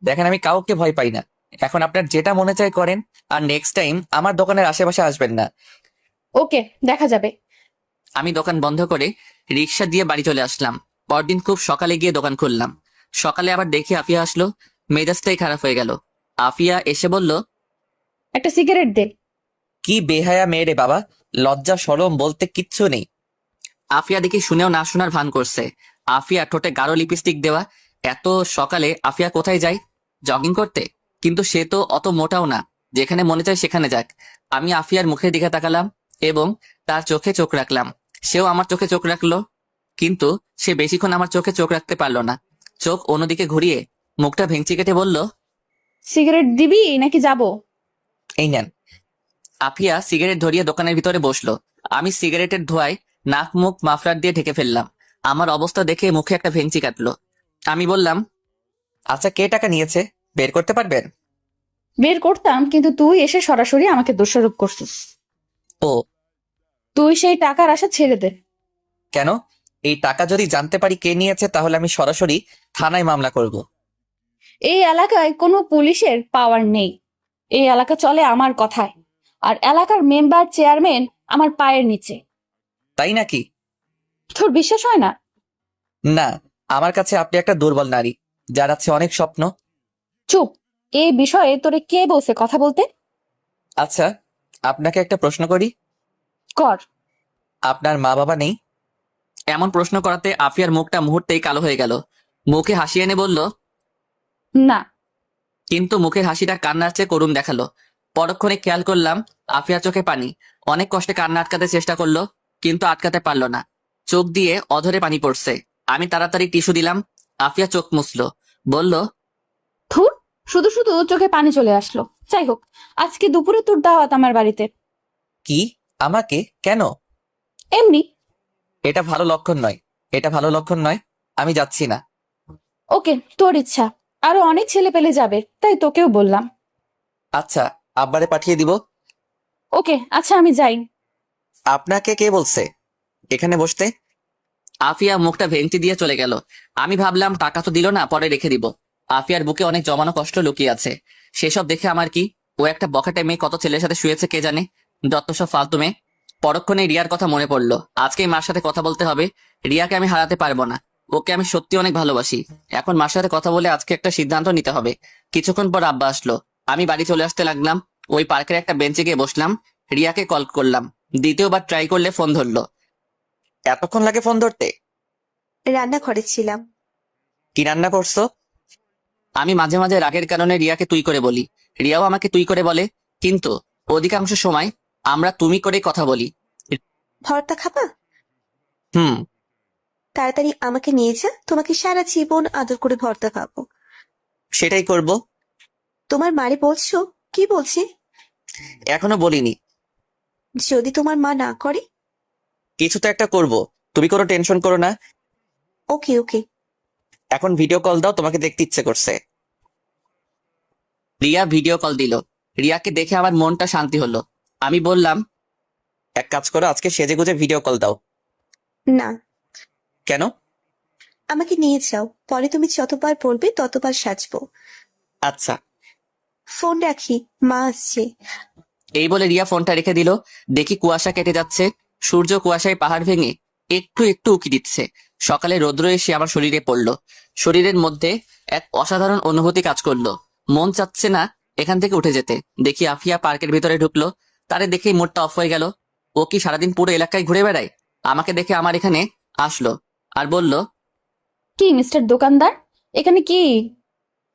দেখেন, আমি কাউকে ভয় পাই না। এখন আপনার যেটা মনে চায় করেন, আর নেক্সট টাইম আমার দোকানের আশেপাশে আসবেন না। ওকে, দেখা যাবে। আমি দোকান বন্ধ করে রিক্সা দিয়ে বাড়ি চলে আসলাম। পরদিন খুব সকালে গিয়ে দোকান খুললাম। সকালে আবার দেখি আফিয়া আসলো। মেজাজটাই খারাপ হয়ে গেল। আফিয়া এসে বলল, একটা সিগারেট দে। কি বেহায়া মেয়ে রে বাবা, লজ্জা শরম বলতে কিচ্ছু নেই। আফিয়া দেখি শুনেও না শোনার ভান করছে। আফিয়া ঠোঁটে গাঢ় লিপস্টিক দেওয়া। এত সকালে আফিয়া কোথায় যায়? জগিং করতে? কিন্তু সে তো অত মোটাও না, যেখানে মনে চায় সেখানে যাক। আমি আফিয়ার মুখের দিকে তাকালাম এবং তার চোখে চোখ রাখলাম। সেও আমার চোখে চোখ রাখলো, কিন্তু সে বেশিক্ষণ আমার চোখে চোখ রাখতে পারলো না। চোখ অন্যদিকে ঘুরিয়ে মুখটা ভেঙচি কেটে বলল, সিগারেট দিবি নাকি যাব? এই নেন। আফিয়া সিগারেট ধরিয়ে দোকানের ভিতরে বসলো। আমি সিগারেটের ধোঁয়ায় নাক মুখ মাফলার দিয়ে ঢেকে ফেললাম। আমার অবস্থা দেখে মুখে একটা ভেঙচি কাটলো। আমি বললাম, আচ্ছা কে টাকা নিয়েছে বের করতে পারবেন? বের করতাম, কিন্তু তুই এসে সরাসরি আমাকে দোষারোপ করছিস। ও, তুই সেই টাকার আশা ছেড়ে দে। কেন? এই টাকা যদি জানতে পারি কে নিয়েছে তাহলে আমি সরাসরি থানায় মামলা করব। এই এলাকায় কোনো পুলিশের পাওয়ার নেই। এই এলাকা চলে আমার কথায়, আর এলাকার মেম্বার চেয়ারম্যান আমার পায়ের নিচে। তাই নাকি? তোর বিশ্বাস হয় না? না, আমার কাছে আপনি একটা দুর্বল নারী, যার আছে অনেক স্বপ্ন। চুপ। এই বিষয়ে তোরে কে বলছে কথা বলতে? আচ্ছা, আপনাকে একটা প্রশ্ন করি। কর। আপনার মা বাবা নেই? এমন প্রশ্ন করাতে আফিয়ার মুখটা মুহূর্তেই কালো হয়ে গেল। মুখে হাসি এনে বলল, না। কিন্তু মুখের হাসিটা কান্নার চেয়ে করুণ দেখালো। পরক্ষণে খেয়াল করলাম আফিয়ার চোখে পানি। অনেক কষ্টে কান্না আটকাতে চেষ্টা করলো, কিন্তু আটকাতে পারলো না। চোখ দিয়ে অধরে পানি পড়ছে। আমি তাড়াতাড়ি টিস্যু দিলাম। আফিয়া চোখ মুছলো, বলল, ধুর, শুধু শুধু চোখে পানি চলে আসলো। যাই হোক, আজকে দুপুরে তোর দাওয়াত আমার বাড়িতে। কি? আমাকে কেন? এমনি। এটা ভালো লক্ষণ নয়, এটা ভালো লক্ষণ নয়। আমি যাচ্ছি না। ওকে, তোর ইচ্ছা। আরো অনেক ছেলে পেলে যাবে, তাই তোকেও বললাম। আচ্ছা, আব্বারে পাঠিয়ে দিব। ওকে, আচ্ছা আমি যাই। আপনাকে কে বলছে এখানে বসতে? আফিয়া মুখটা ভেঙচি দিয়ে চলে গেল। আমি ভাবলাম টাকা তো দিল না, পরে রেখে দিব। আফিয়ার বুকে অনেক জমানো কষ্ট লুকিয়ে আছে। সেসব দেখে আমার কি? ও একটা বখাটে মেয়ে, কত ছেলের সাথে শুয়েছে কে জানে। যত সব ফালতু মেয়ে। পরক্ষণে রিয়ার কথা মনে পড়লো। আজকেই মার সাথে কথা বলতে হবে। রিয়াকে আমি হারাতে পারবো না। ওকে আমি সত্যি অনেক ভালোবাসি। এখন মার সাথে কথা বলে আজকে একটা সিদ্ধান্ত নিতে হবে। কিছুক্ষণ পর আব্বা আসলো। আমি বাড়ি চলে আসতে লাগলাম। ওই পার্কের একটা বেঞ্চে গিয়ে বসলাম। রিয়াকে কল করলাম। দ্বিতীয়বার ট্রাই করলে ফোন ধরলো। এতক্ষণ লাগে ফোন ধরতে? রান্নাঘরে ছিলাম। কি রান্না করছো? আমি মাঝে মাঝে রাগের কারণে রিয়াকে তুই করে বলি। রিয়াও আমাকে তুই করে বলে, কিন্তু অধিকাংশ সময় আমরা তুমি করে কথা বলি। ভর্তা খাবা? হুম। তাড়াতাড়ি আমাকে নিয়ে যা, তোমাকে সারা জীবন আদর করে ভর্তা খাবো। সেটাই করব। তোমার মারে বলছো? কি বলছি? এখনো বলিনি। যদি তোমার মা না করে? কিছু তো একটা করব। তুমি কোনো টেনশন করো না। ওকে ওকে। এখন ভিডিও কল দাও, তোমাকে দেখতে ইচ্ছে করছে। রিয়া ভিডিও কল দিল। রিয়াকে দেখে আমার মনটা শান্তি হলো। আমি বললাম, এক কাজ করো, আজকে সেজে গুজে ভিডিও কল দাও। না। কেন? আমাকে নিয়ে যাও, পরে তুমি যতবার বলবে ততবার সাজবো। আচ্ছা। ফোন রাখি, মা আসছে। এই বলে রিয়া ফোনটা রেখে দিল। দেখি কুয়াশা কেটে যাচ্ছে। সূর্য কুয়াশায় পাহাড় ভেঙে একটু একটু উকি দিচ্ছে। সকালে রৌদ্র এসে আমার শরীরে পড়লো। শরীরের মধ্যে এক অসাধারণ অনুভূতি কাজ করলো। মন চাচ্ছে না এখান থেকে উঠে যেতে। দেখি আফিয়া পার্কের ভিতরে ঢুকলো। তারে দেখেই মোডটা অফ হয়ে গেল। ও কি সারাদিন পুরো এলাকায় ঘুরে বেড়ায়? আমাকে দেখে আমার এখানে আসলো আর বলল, কি মিস্টার দোকানদার, এখানে কি?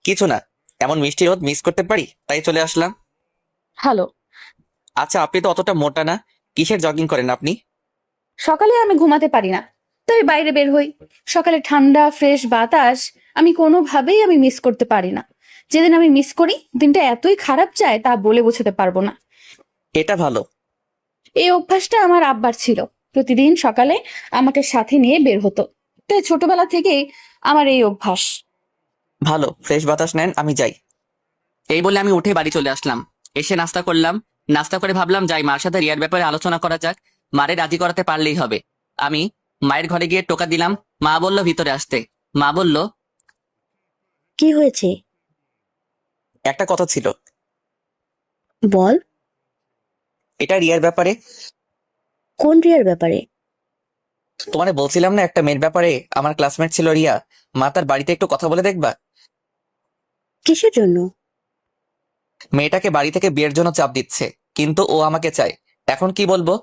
কিছু না, এমন মিষ্টি রোদ মিস করতে পারি, তাই চলে আসলাম। হ্যালো। আচ্ছা, আপনি তো অতটা মোটা না, কিসের জগিং করেন আপনি? সকালে আমি ঘুমাতে পারি না, তাই বাইরে বের হই। সকালে ঠান্ডা ফ্রেশ বাতাস আমি কোনোভাবেই মিস করতে পারি না। যেদিন আমি মিস করি, দিনটা এতই খারাপ যায় তা বলে বোঝাতে পারবো না। এটা ভালো। এই অভ্যাসটা আমার আব্বার ছিল। প্রতিদিন সকালে আমাকে সাথে নিয়ে বের হতো, তাই ছোটবেলা থেকেই আমার এই অভ্যাস। ভালো, ফ্রেশ বাতাস নেন, আমি যাই। এই বলে আমি উঠে বাড়ি চলে আসলাম। এসে নাস্তা করলাম। নাস্তা করে ভাবলাম যাই, মার সাথে রিয়ার ব্যাপারে আলোচনা করা যাক। মারে রাজি করাতে পারলেই হবে। আমি মায়ের ঘরে গিয়ে টোকা দিলাম। মা বলল ভিতরে আসতে। মা বলল, কি হয়েছে? একটা কথা ছিল। বল। এটা রিয়ার ব্যাপারে। কোন রিয়ার ব্যাপারে? তোমারে বলছিলাম না একটা মেয়ের ব্যাপারে, আমার ক্লাসমেট ছিল রিয়া। মা তার বাড়িতে একটু কথা বলে দেখবা। কিসের জন্য? মেয়েটাকে বাড়ি থেকে বিয়ের জন্য চাপ দিচ্ছে, কিন্তু ও আমাকে চায়। এখন কি বলবো?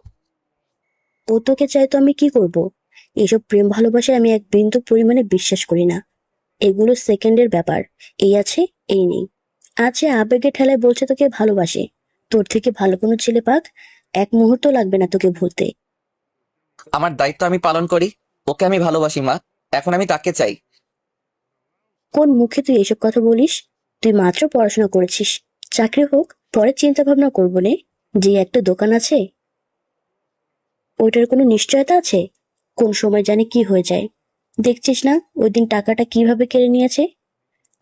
ও তোকে চাই তো আমি কি করব? এইসব প্রেম ভালোবাসায় আমি এক বিন্দু পরিমাণে বিশ্বাস করি না। এগুলো সেকেন্ডের ব্যাপার। এই আছে, এই নেই। আছে আবেগে ঠেলায় বলছে তোকে ভালোবাসে। তোর থেকে ভালো কোনো ছেলে পাক, এক মুহূর্ত লাগবে না তোকে ভুলতে। আমার দায়িত্ব আমি পালন করি। ওকে আমি ভালোবাসি মা, এখন আমি তাকে চাই। কোন মুখে তুই এসব কথা বলিস? তুই মাত্র পড়াশোনা করেছিস। চাকরি হোক, পরে চিন্তা ভাবনা করবো নে। যে একটা দোকান আছে, ওইটার কোনো নিশ্চয়তা আছে? কোন সময় জানি কি হয়ে যায়। দেখছিস না ওই দিন টাকাটা কিভাবে কেড়ে নিয়েছে?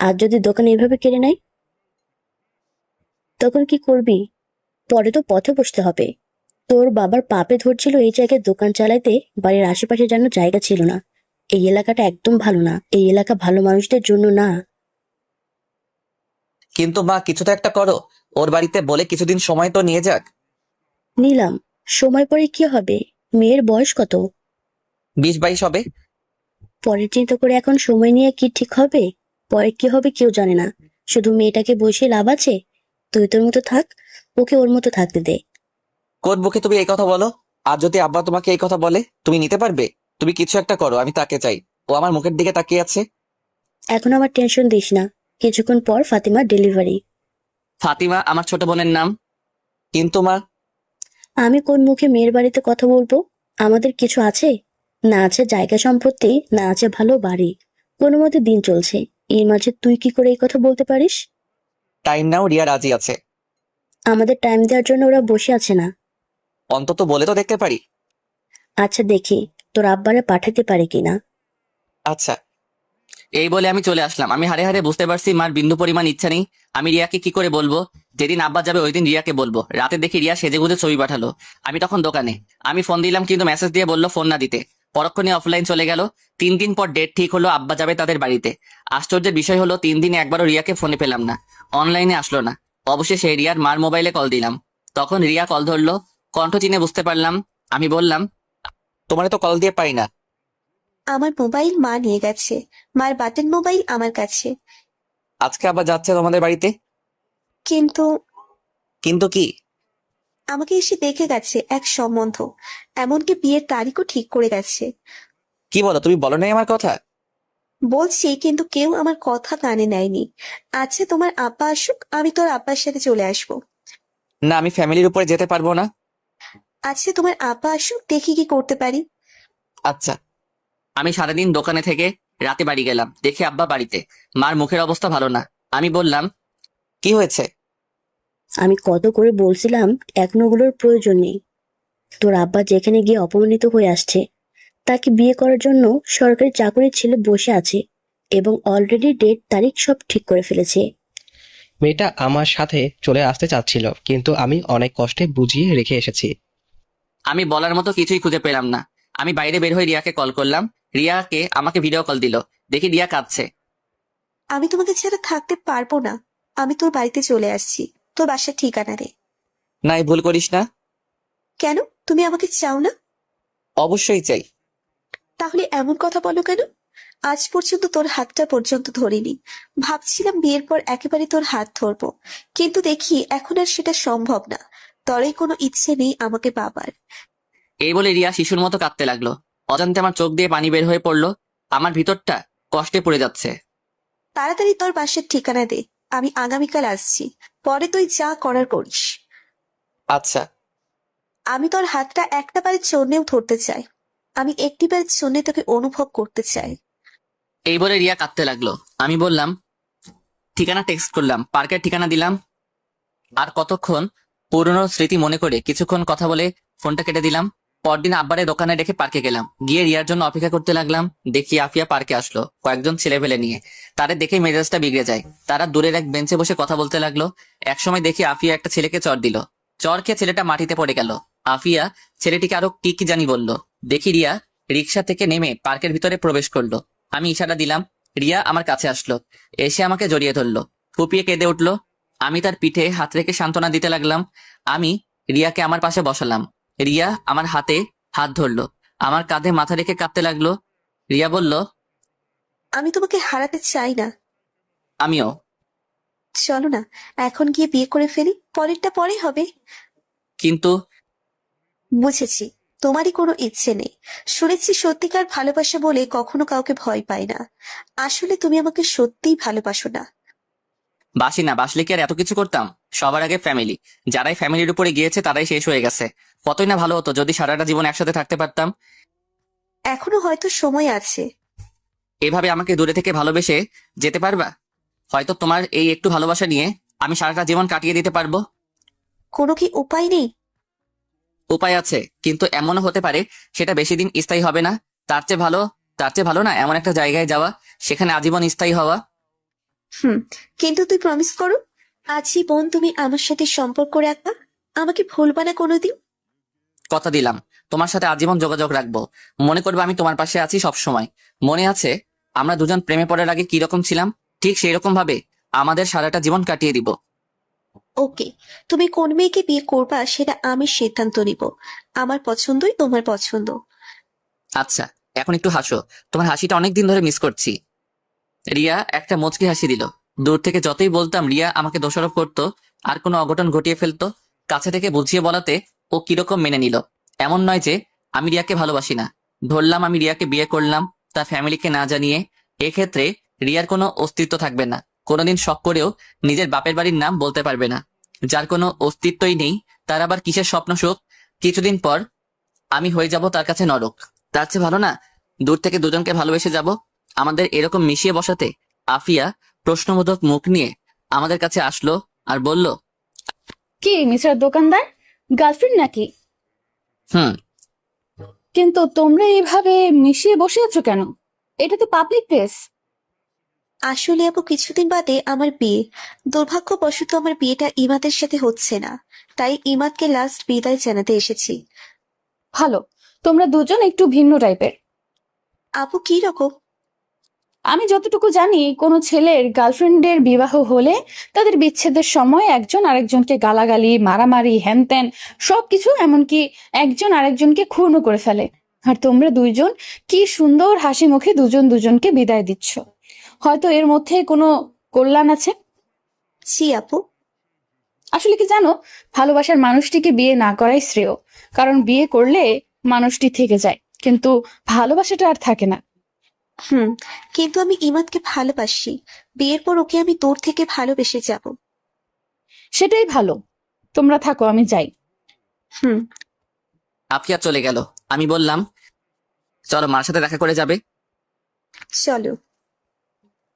আর যদি দোকান এভাবে কেড়ে নেয়, তখন কি করবি? পরে তো পথে বসতে হবে। তোর বাবার পাপে ধরছিল এই জায়গায় দোকান চালাইতে, বাড়ির আশেপাশে যেন জায়গা ছিল না। এই এলাকাটা একদম ভালো না, এই এলাকা ভালো মানুষদের জন্য না। কিন্তু মা, কিছু তো একটা করো। ওর বাড়িতে বলে কিছুদিন সময় তো নিয়ে যাক। নিলাম, সময় পরে কি হবে? মেয়ের বয়স কত? 20-22 হবে। পরের চিন্তা করে এখন সময় নিয়ে কি ঠিক হবে? পরে কি হবে কেউ জানে না। শুধু মেয়েটাকে বসে লাভ আছে? তুই তোর মতো থাক, ওকে ওর মতো থাকতে দে। কোন মুখে তুমি এই কথা বলো? আর যদি আব্বা তোমাকে এই কথা বলে তুমি নিতে পারবে? তুমি কিছু একটা করো, আমি তাকে চাই। ও আমার মুখের দিকে তাকিয়ে আছে। এখন আমার টেনশন দিস না, কিছুক্ষণ পর ফাতিমার ডেলিভারি। ফাতিমা আমার ছোট বোনের নাম। কিন্তু মা, আমি কোন মুখে মেয়ের বাড়িতে কথা বলবো? আমাদের কিছু আছে? না আছে জায়গা সম্পত্তি, না আছে ভালো বাড়ি। কোনো মতে দিন চলছে, এর মাঝে তুই কি করে এই কথা বলতে পারিস? টাইম নাও, রিয়া রাজি আছে। আমাদের টাইম দেওয়ার জন্য ওরা বসে আছে না। অন্তত বলে তো দেখতে পারি। আচ্ছা দেখি তোর আব্বারে পাঠাতে পারে কিনা। আচ্ছা। এই বলে আমি চলে আসলাম। আমি হারে হারে বুঝতে পারছি মার বিন্দু পরিমাণ ইচ্ছা নেই। আমি রিয়াকে কি করে বলবো? যেদিন আব্বা যাবে ওই দিন রিয়াকে বলবো। রাতে দেখি রিয়া সেজেগুজে ছবি পাঠালো। আমি তখন দোকানে। আমি ফোন দিলাম কিন্তু মেসেজ দিয়ে বললো ফোন না দিতে। পরক্ষণে অফলাইন চলে গেল। 3 দিন পর ডেট ঠিক হলো, আব্বা যাবে তাদের বাড়িতে। আশ্চর্যের বিষয় হলো 3 দিনে একবারও রিয়াকে ফোনে পেলাম না, অনলাইনে আসলো না। অবশেষে রিয়ার মার মোবাইলে কল দিলাম। তখন রিয়া কল ধরলো। কণ্ঠ চিনে বুঝতে পারলাম। আমি বললাম, তোমারে তো কল দিয়ে পাই না। আমার মোবাইল মা নিয়ে গেছে, মার বাটন মোবাইল আমার কাছে। আজকে আবার যাচ্ছে তোমাদের বাড়িতে? কিন্তু কিন্তু কি? আমাকে এসে দেখে গেছে এক সম্বন্ধ, এমনকি বিয়ের তারিখও ঠিক করে গেছে। কি বলো, তুমি বলো নাই আমার কথা? বলছি কিন্তু কেউ আমার কথা কানে নেয়নি। আচ্ছা তোমার আব্বা আসুক, আমি তোর আব্বার সাথে চলে আসবো। না, আমি ফ্যামিলির উপরে যেতে পারবো না। আচ্ছা তোমার আব্বা আসুক, দেখি কি করতে পারি। আচ্ছা। আমি সারাদিন দোকানে থেকে রাতে বাড়ি গেলাম, দেখি আব্বা বাড়িতে। মার মুখের অবস্থা ভালো না। আমি বললাম, কি হয়েছে? আমি কত করে বলছিলাম এখন ওগুলোর প্রয়োজন নেই। তোর আব্বা যেখানে গিয়ে অপমানিত হয়ে আসছে, তাকে বিয়ে করার জন্য সরকারি চাকরির ছেলে বসে আছে এবং অলরেডি ডেট তারিখ সব ঠিক করে ফেলেছে। মেয়েটা আমার সাথে চলে আসতে চাচ্ছিল, কিন্তু আমি অনেক কষ্টে বুঝিয়ে রেখে এসেছি। আমি বলার মতো কিছুই খুঁজে পেলাম না। আমি বাইরে বের হয়ে রিয়াকে কল করলাম। রিয়াকে আমাকে ভিডিও কল দিল। দেখি রিয়া কাঁদছে। আমি তোমাকে ছাড়া থাকতে পারবো না, আমি তোর বাড়িতে চলে আসছি। তোর বাসার ঠিকানা দে। নাই, ভুল করিস না। কেন, তুমি আমাকে চাও না? অবশ্যই চাই। তাহলে এমন কথা বলো কেন? আজ পর্যন্ত তোর হাতটা পর্যন্ত ধরিনি। ভাবছিলাম বিয়ের পর একেবারে তোর হাত ধরবো, কিন্তু দেখি এখন আর সেটা সম্ভব না। তরে কোনো ইচ্ছে নেই আমাকে পাবার। এই বলে রিয়া শিশুর মতো কাঁদতে লাগলো। অজান্তে আমার চোখ দিয়ে পানি বের হয়ে পড়লো। আমার ভিতরটা কষ্টে পড়ে যাচ্ছে। তাড়াতাড়ি তোর বাসার ঠিকানা দে, আমি আগামীকাল আসছি। পরে তুই যা করার করিস। আচ্ছা। আমি তোর হাতটা একটা বারের জন্যেও ধরতে চাই, আমি একটি বারের জন্য তোকে অনুভব করতে চাই। এই বলে রিয়া কাঁদতে লাগলো। আমি বললাম, ঠিকানা টেক্সট করলাম, পার্কের ঠিকানা দিলাম। আর কতক্ষণ পুরনো স্মৃতি মনে করে কিছুক্ষণ কথা বলে ফোনটা কেটে দিলাম। পরদিন আব্বারে দোকানে রেখে পার্কে গেলাম। গিয়ে রিয়ার জন্য অপেক্ষা করতে লাগলাম। দেখি আফিয়া পার্কে আসলো কয়েকজন ছেলেপেলে নিয়ে। তাদের দেখে মেজাজটা বিগড়ে যায়। তারা দূরের এক বেঞ্চে বসে কথা বলতে লাগলো। একসময় দেখি আফিয়া একটা ছেলেকে চড় দিল। চড় খেয়ে ছেলেটা মাটিতে পড়ে গেল। আফিয়া ছেলেটিকে আরো কি কি জানি বলল। দেখি রিয়া রিক্সা থেকে নেমে পার্কের ভিতরে প্রবেশ করলো। আমি ইশারা দিলাম। রিয়া আমার কাছে আসলো, এসে আমাকে জড়িয়ে ধরলো, ফুপিয়ে কেঁদে উঠলো। আমি তার পিঠে হাত রেখে সান্ত্বনা দিতে লাগলাম। আমি রিয়াকে আমার পাশে বসালাম। রিয়া আমার হাতে হাত ধরলো, আমার কাঁধে মাথা রেখে কাঁদতে লাগলো। রিয়া বলল, আমি তোমাকে হারাতে চাই না। আমিও। চলো না, এখন গিয়ে বিয়ে করে ফেলি, পরেরটা পরে হবে। কিন্তু বুঝেছি, তোমারই কোনো ইচ্ছে নেই। শুনেছি সত্যিকার ভালোবাসা বলে কখনো কাউকে ভয় পায় না। আসলে তুমি আমাকে সত্যিই ভালোবাসো না। বাসি না, বাসলে কি আর এত কিছু করতাম? সবার আগে ফ্যামিলি। যারাই ফ্যামিলির উপরে গিয়েছে তারাই শেষ হয়ে গেছে। কতই না ভালো হতো যদি সারাটা জীবন একসাথে থাকতে পারতাম। এখনো হয়তো সময় আছে। এভাবে আমাকে দূরে থেকে ভালোবেসে যেতে পারবা? হয়তো তোমার এই একটু ভালোবাসা নিয়ে আমি সারাটা জীবন কাটিয়ে দিতে পারবো। কোনো কি উপায় নেই? উপায় আছে, কিন্তু এমনও হতে পারে সেটা বেশি দিন স্থায়ী হবে না। তার চেয়ে ভালো না এমন একটা জায়গায় যাওয়া, সেখানে আজীবন স্থায়ী হওয়া। কিন্তু তুই প্রমিস করো, আজীবন তুমি আমার সাথে সম্পর্ক রাখবা, আমাকে ভুলবা না কোনোদিন। কথা দিলাম, তোমার সাথে আজীবন যোগাযোগ রাখবো। মনে করবে আমি তোমার পাশে আছি সব সময়। মনে আছে আমরা দুজন প্রেমে পড়ার আগে কি রকম ছিলাম? ঠিক সেই রকম ভাবে আমাদের সারাটা জীবন কাটিয়ে দিব। ওকে, তুমি কোন মেয়েকে বিয়ে করবা সেটা আমি সিদ্ধান্ত নিব। আমার পছন্দই তোমার পছন্দ। আচ্ছা, এখন একটু হাসো। তোমার হাসিটা অনেকদিন ধরে মিস করছি। রিয়া একটা মুচকি হাসি দিল। দূর থেকে যতই বলতাম রিয়া আমাকে দোষারোপ করতো, আর কোনো অঘটন ঘটিয়ে ফেলতো। কাছে থেকে বুঝিয়ে বলাতে ও কিরকম মেনে নিল। এমন নয় যে আমি রিয়াকে ভালোবাসি না। ধরলাম আমি রিয়াকে বিয়ে করলাম তার ফ্যামিলিকে না জানিয়ে, এক্ষেত্রে রিয়ার কোনো অস্তিত্ব থাকবে না। কোনোদিন শখ করেও নিজের বাপের বাড়ির নাম বলতে পারবে না। যার কোনো অস্তিত্বই নেই তার আবার কিসের স্বপ্ন সুখ? কিছুদিন পর আমি হয়ে যাব তার কাছে নরক। তার চেয়ে ভালো না দূর থেকে দুজনকে ভালোবেসে যাব। আমাদের এরকম মিশিয়ে বসাতে আফিয়া প্রশ্নবোধক মুখ নিয়ে আমাদের কাছে আসলো আর বলল, কি মিস্টার দোকানদার, গার্লফ্রেন্ড নাকি? হুম। কিন্তু তোমরা এইভাবে মিশিয়ে বসে আছো কেন? এটা তো পাবলিক প্লেস। আসলে আপু কিছুদিন বাদে আমার বিয়ে। দুর্ভাগ্যবশত আমার বিয়েটা ইমাদের সাথে হচ্ছে না, তাই ইমাদকে লাস্ট বিদায় জানাতে এসেছি। ভালো, তোমরা দুজন একটু ভিন্ন টাইপের। আপু কি রকম? আমি যতটুকু জানি, কোনো ছেলের গার্লফ্রেন্ডের বিবাহ হলে তাদের বিচ্ছেদের সময় একজন আরেকজনকে গালাগালি, মারামারি, হ্যানত্যান সবকিছু, এমনকি একজন আরেকজনকে খুনও করে ফেলে। আর তোমরা দুইজন কি সুন্দর হাসি মুখে দুজন দুজনকে বিদায় দিচ্ছ। হয়তো এর মধ্যে কোনো কল্যাণ আছে। জি আপু। আসলে কি জানো, ভালোবাসার মানুষটিকে বিয়ে না করাই শ্রেয়। কারণ বিয়ে করলে মানুষটি থেকে যায়, কিন্তু ভালোবাসাটা আর থাকে না। কিন্তু আমি ইমাদকে ভালোবাসি। বিয়ের পর ওকে আমি দূর থেকে ভালোবেসে যাব। সেটাই ভালো। তোমরা থাকো, আমি যাই। হুম। আফিয়া চলে গেল। আমি বললাম, চলো মার সাথে দেখা করে যাবে। চলো।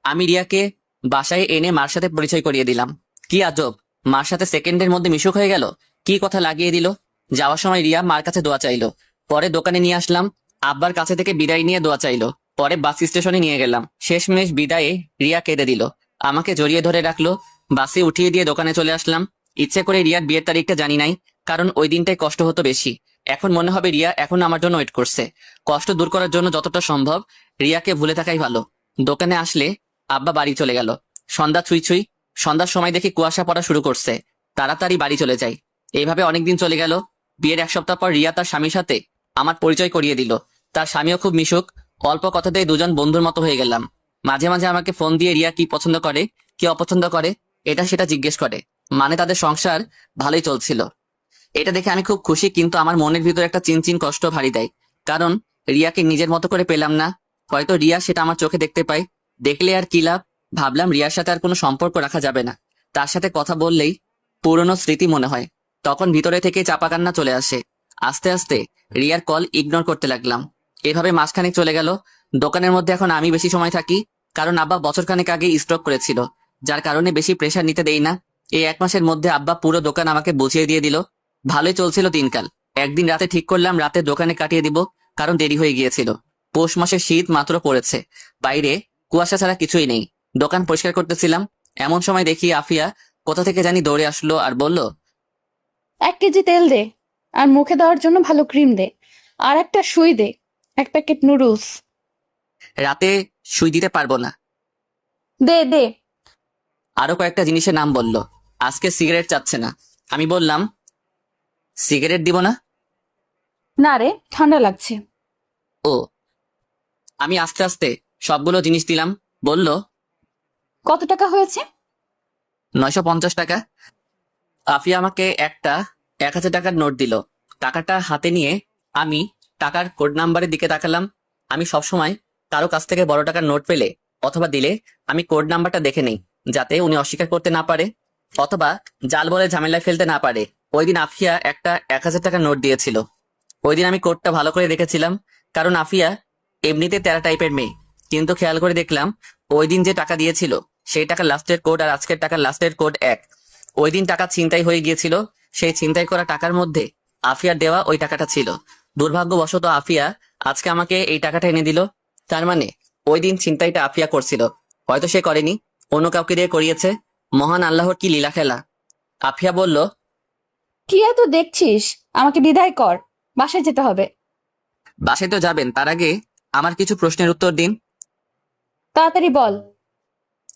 আমি রিয়াকে বাসায় এনে মার সাথে পরিচয় করিয়ে দিলাম। কি আজব, মার সাথে সেকেন্ডের মধ্যে মিশুক হয়ে গেল। কি কথা লাগিয়ে দিল। যাওয়ার সময় রিয়া মার কাছে দোয়া চাইলো, পরে দোকানে নিয়ে আসলাম। আব্বার কাছে থেকে বিদায় নিয়ে দোয়া চাইলো, পরে বাস স্টেশনে নিয়ে গেলাম। শেষমেশ বিদায়ে রিয়া কেঁদে দিল, আমাকে জড়িয়ে ধরে রাখলো। বাসে উঠিয়ে দিয়ে দোকানে চলে আসলাম। ইচ্ছে করে রিয়ার বিয়ের তারিখটা জানি নাই, কারণ ওই দিনটাই কষ্ট হতো বেশি। এখন মনে হবে রিয়া এখন আমার জন্য ওয়েট করছে। কষ্ট দূর করার জন্য যতটা সম্ভব রিয়াকে ভুলে থাকাই ভালো। দোকানে আসলে আব্বা বাড়ি চলে গেল। সন্ধ্যা ছুঁই ছুঁই, সন্ধ্যার সময় দেখি কুয়াশা পড়া শুরু করছে। তাড়াতাড়ি বাড়ি চলে যাই। এইভাবে অনেকদিন চলে গেল। বিয়ের 1 সপ্তাহ পর রিয়া তার স্বামীর সাথে আমার পরিচয় করিয়ে দিল। তার স্বামীও খুব মিশুক। অল্প কথাতেই দুজন বন্ধুর মতো হয়ে গেলাম। মাঝে মাঝে আমাকে ফোন দিয়ে রিয়া কি পছন্দ করে, কি অপছন্দ করে, এটা সেটা জিজ্ঞেস করে। মানে তাদের সংসার ভালোই চলছিল। এটা দেখে আমি খুব খুশি, কিন্তু আমার মনের ভিতর একটা চিনচিন কষ্ট ভারী দেয়। কারণ রিয়াকে নিজের মতো করে পেলাম না। হয়তো রিয়া সেটা আমার চোখে দেখতে পায়। দেখলে আর কি লাভ। ভাবলাম রিয়ার সাথে আর কোনো সম্পর্ক রাখা যাবে না। তার সাথে কথা বললেই পুরনো স্মৃতি মনে হয়। তখন ভিতরে থেকে চাপা কান্না চলে আসে। আস্তে আস্তে রিয়ার কল ইগনোর করতে লাগলাম। এভাবে মাসখানেক চলে গেল। দোকানের মধ্যে এখন আমি বেশি সময় থাকি, কারণ আব্বা বছরখানেক আগে স্ট্রোক করেছিল, যার কারণে বেশি প্রেশার নিতে দেই না। এই 1 মাসের মধ্যে আব্বা পুরো দোকান আমাকে বুঝিয়ে দিয়ে দিল। ভালোই চলছিল দিনকাল। একদিন রাতে ঠিক করলাম রাতে দোকানে কাটিয়ে দিব, কারণ দেরি হয়ে গিয়েছিল। পৌষ মাসের শীত মাত্র পড়েছে, বাইরে কুয়াশা ছাড়া কিছুই নেই। দোকান পরিষ্কার করতেছিলাম, এমন সময় দেখি আফিয়া কোথা থেকে জানি দৌড়ে আসলো আর বলল, 1 কেজি তেল দে, আর মুখে দেওয়ার জন্য ভালো ক্রিম দে, আর একটা সুই দে, 1 প্যাকেট নুডলস রাতে সুই দিতে পারবো না। দে দে। আরো কয়েকটা জিনিসের নাম বলল। আজকে সিগারেট চাচ্ছে না। আমি বললাম, সিগারেট দিব না। না রে, ঠান্ডা লাগছে। ও। আমি আস্তে আস্তে সবগুলো জিনিস দিলাম। বলল, কত টাকা হয়েছে? 950 টাকা। আফিয়া আমাকে একটা 1000 টাকার নোট দিল। টাকাটা হাতে নিয়ে আমি টাকার কোড নাম্বারের দিকে তাকালাম। আমি সবসময় কারো কাছ থেকে বড় টাকার নোট পেলে অথবা দিলে আমি কোড নাম্বারটা দেখে নেই, যাতে উনি অস্বীকার করতে না পারে অথবা জাল বলে ঝামেলায় ফেলতে না পারে। ওই দিন আফিয়া একটা 1000 টাকার নোট দিয়েছিল। ওই দিন আমি কোডটা ভালো করে দেখেছিলাম, কারণ আফিয়া এমনিতে তেরা টাইপের মেয়ে। কিন্তু খেয়াল করে দেখলাম ওই দিন যে টাকা দিয়েছিল সেই টাকার লাস্টের কোড আর আজকের টাকার লাস্টের কোড এক। ওই দিন টাকা ছিনতাই হয়ে গিয়েছিল, সেই ছিনতাই করা টাকার মধ্যে আফিয়ার দেওয়া ওই টাকাটা ছিল। দুর্ভাগ্যবশত আফিয়া আজকে আমাকে এই টাকাটা এনে দিল। তার মানে ওই দিন ছিনতাইটা আফিয়া করছিল। হয়তো সে করেনি, অন্য কাউকে দিয়ে করিয়েছে। মহান আল্লাহর কি লীলা খেলা। আফিয়া বলল, কি এত দেখছিস? আমাকে বিদায় কর, বাসায় যেতে হবে। বাসায় তো যাবেন, তার আগে আমার কিছু প্রশ্নের উত্তর দিন। তাড়াতাড়ি বল।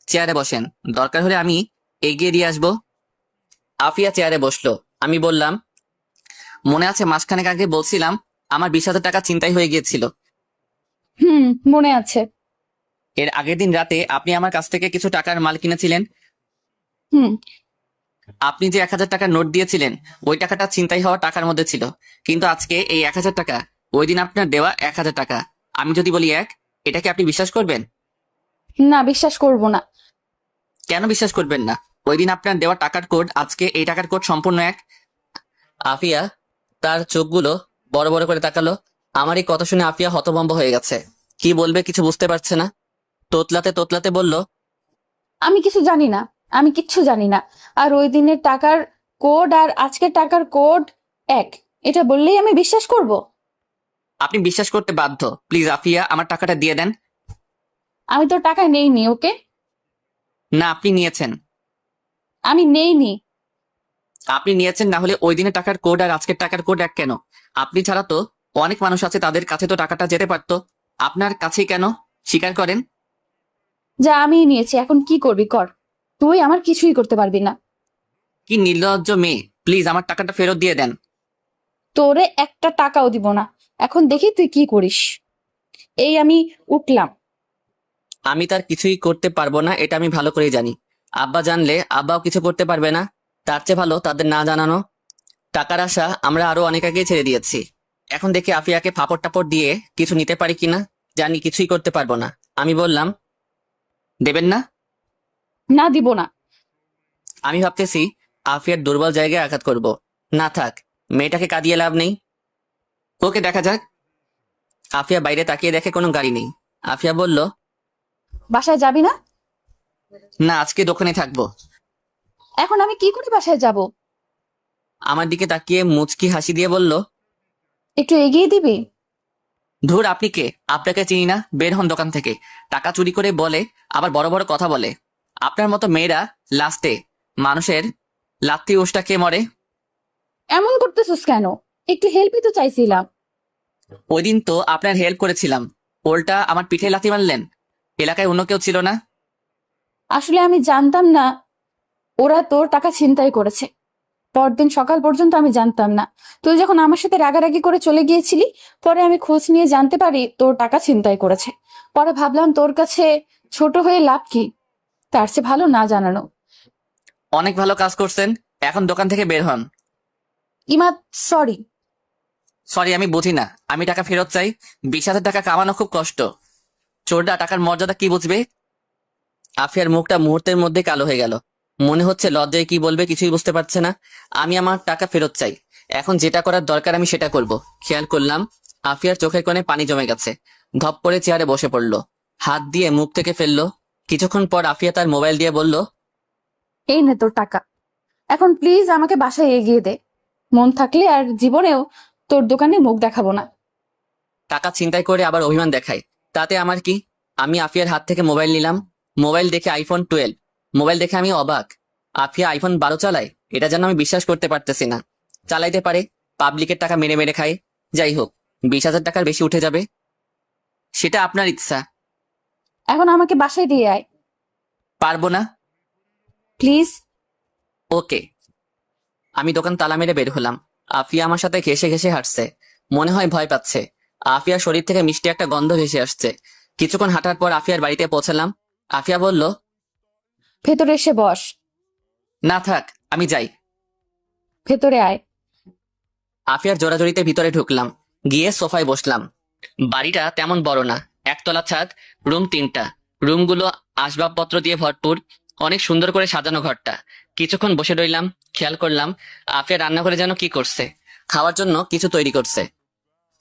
চেয়ারে বসেন, দরকার হলে আমি এগিয়ে দিয়ে আসবো। আফিয়া চেয়ারে বসলো। আমি বললাম, মনে আছে মাসখানেক আগে বলছিলাম আমার 20,000 টাকা ছিনতাই হয়ে গিয়েছিল? মনে আছে। এর আগের দিন রাতে আপনি আমার কাছ থেকে কিছু টাকার মাল কিনেছিলেন। হুম। আপনি যে 1,000 টাকার নোট দিয়েছিলেন ওই টাকাটা ছিনতাই হওয়া টাকার মধ্যে ছিল, কিন্তু আজকে এই 1,000 টাকা ওই দিন আপনার দেওয়া 1,000 টাকা। আমি যদি বলি এক, এটা কি আপনি বিশ্বাস করবেন? না, বিশ্বাস করব না। কেন বিশ্বাস করবেন না? ওই দিন আপনার দেওয়া টাকার কোড, আজকে এই টাকার কোড সম্পূর্ণ এক। আফিয়া তার চোখগুলো বড় বড় করে তাকালো। আমার এই কথা শুনে আফিয়া হতভম্ব হয়ে গেছে। কি বলবে কিছু বুঝতে পারছে না। তোতলাতে তোতলাতে বলল, আমি কিছু জানি না, আমি কিচ্ছু জানি না। আর ওই দিনের টাকার কোড আর আজকের টাকার কোড এক, এটা বললেই আমি বিশ্বাস করব? আপনি বিশ্বাস করতে বাধ্য। প্লিজ আফিয়া, আমার টাকাটা দিয়ে দেন। আমি তোর টাকা নেইনি, ওকে? না, আপনি নিয়েছেন। আমি নেইনি। আপনি নিয়েছেন, না হলে ওই দিনের টাকার কোড আর আজকের টাকার কোড এক কেন? আপনি ছাড়া তো অনেক মানুষ আছে, তাদের কাছে তো টাকাটা যেতে পারতো। আপনার কাছেই কেন? স্বীকার করেন। যা, আমি নিয়েছি, এখন কি করবি কর। তুই আমার কিছুই করতে পারবি না। কি নির্লজ্জ মেয়ে! প্লিজ আমার টাকাটা ফেরত দিয়ে দেন। তোরে একটা টাকাও দিব না। এখন দেখি তুই কি করিস। এই আমি উঠলাম। আমি তার কিছুই করতে পারবো না, এটা আমি ভালো করেই জানি। আব্বা জানলে আব্বাও কিছু করতে পারবে না। তার চেয়ে ভালো তাদের না জানানো। টাকার আশা আমরা আরো অনেক আগেই ছেড়ে দিয়েছি। এখন দেখি আফিয়াকে ফাপড় টাপড় দিয়ে কিছু নিতে পারি কিনা। জানি কিছুই করতে পারবো না। আমি বললাম, দেবেন না? না, দিব না। আমি ভাবতেছি আফিয়ার দুর্বল জায়গায় আঘাত করব। না থাক, মেয়েটাকে কাঁদিয়ে লাভ নেই। ওকে, দেখা যাক। আফিয়া বাইরে তাকিয়ে দেখে কোনো গাড়ি নেই। আফিয়া বলল, বাসায় যাবি না? না, আজকে দোকানে থাকবো। এখন আমি কি করে বাসায় যাব? আমার দিকে তাকিয়ে মুচকি হাসি দিয়ে বলল, একটু এগিয়ে দিবি? ধুর, আপনি কে? আপনাকে চিনি না, বের হন দোকান থেকে। টাকা চুরি করে বলে, আবার বড় বড় কথা বলে। আপনার মতো মেয়েরা লাস্টে মানুষের লাত্তি উষ্টা খেয়ে মরে। এমন করতেছিস কেন? একটু হেল্পই তো চাইছিলাম। ওই দিন তো আপনার হেল্প করেছিলাম, উল্টা আমার পিঠে লাথি মারলেন। এলাকায় অন্য কেউ ছিল না? আসলে আমি জানতাম না ওরা তোর টাকা ছিনতাই করেছে। পরদিন সকাল পর্যন্ত আমি জানতাম না। তুই যখন আমার সাথে রাগারাগি করে চলে গিয়েছিলি, পরে আমি খোঁজ নিয়ে জানতে পারি তোর টাকা ছিনতাই করেছে। পরে ভাবলাম তোর কাছে ছোট হয়ে লাভ কি, তার চেয়ে ভালো না জানানো। অনেক ভালো কাজ করছেন। এখন দোকান থেকে বের হন। ইমাদ, সরি। সরি আমি বুঝি না। আমি টাকা ফেরত চাই। 20,000 টাকা কামানো খুব কষ্ট। চোরটা টাকার মর্যাদা কি বুঝবে? আফিয়ার মুখটা মুহূর্তের মধ্যে কালো হয়ে গেল। মনে হচ্ছে লজ্জায় কি বলবে কিছুই বুঝতে পারছে না। আমি আমার টাকা ফেরত চাই। এখন যেটা করার দরকার আমি সেটা করব। খেয়াল করলাম আফিয়ার চোখের কোণে পানি জমে গেছে। ধপ করে চেয়ারে বসে পড়লো। হাত দিয়ে মুখ থেকে ফেললো। কিছুক্ষণ পর আফিয়া তার মোবাইল দিয়ে বলল, এই নে তোর টাকা। এখন প্লিজ আমাকে বাসায় এগিয়ে দে। মন থাকলে আর জীবনেও তোর দোকানে মুখ দেখাবো না। টাকা ছিনতাই করে আবার অভিমান দেখায়, তাতে আমার কি? আমি আফিয়ার হাত থেকে মোবাইল নিলাম। মোবাইল দেখে আইফোন 12। মোবাইল দেখে আমি অবাক। আফিয়া আইফোন 12 চালায়, এটা যেন আমি বিশ্বাস করতে পারতেছি না। চালাইতে পারে, পাবলিকের টাকা মেরে মেরে খায়। যাই হোক, 20,000 টাকার বেশি উঠে যাবে। সেটা আপনার ইচ্ছা। এখন আমাকে বাসায় দিয়ে আয় পারবো না। প্লিজ। ওকে। আমি দোকান তালা মেরে বের হলাম। আফিয়া আমার সাথে ঘেসে ঘেসে হাঁটছে। মনে হয় ভয় পাচ্ছে। আফিয়ার শরীর থেকে মিষ্টি একটা গন্ধ ভেসে আসছে। কিছুক্ষণ হাঁটার পর আফিয়ার বাড়িতে পৌঁছালাম। আফিয়া বলল, ভেতরে এসে বস। না থাক, আমি যাই। ভেতরে আয়। আফিয়ার জোরাজোরিতে ভিতরে ঢুকলাম। গিয়ে সোফায় বসলাম। বাড়িটা তেমন বড় না, একতলা ছাদ, রুম 3টা। রুমগুলো আসবাবপত্র দিয়ে ভরপুর। অনেক সুন্দর করে সাজানো ঘরটা। কিছুক্ষণ বসে রইলাম। খেয়াল করলাম আফিয়া রান্নাঘরে যেন কি করছে, খাওয়ার জন্য কিছু তৈরি করছে।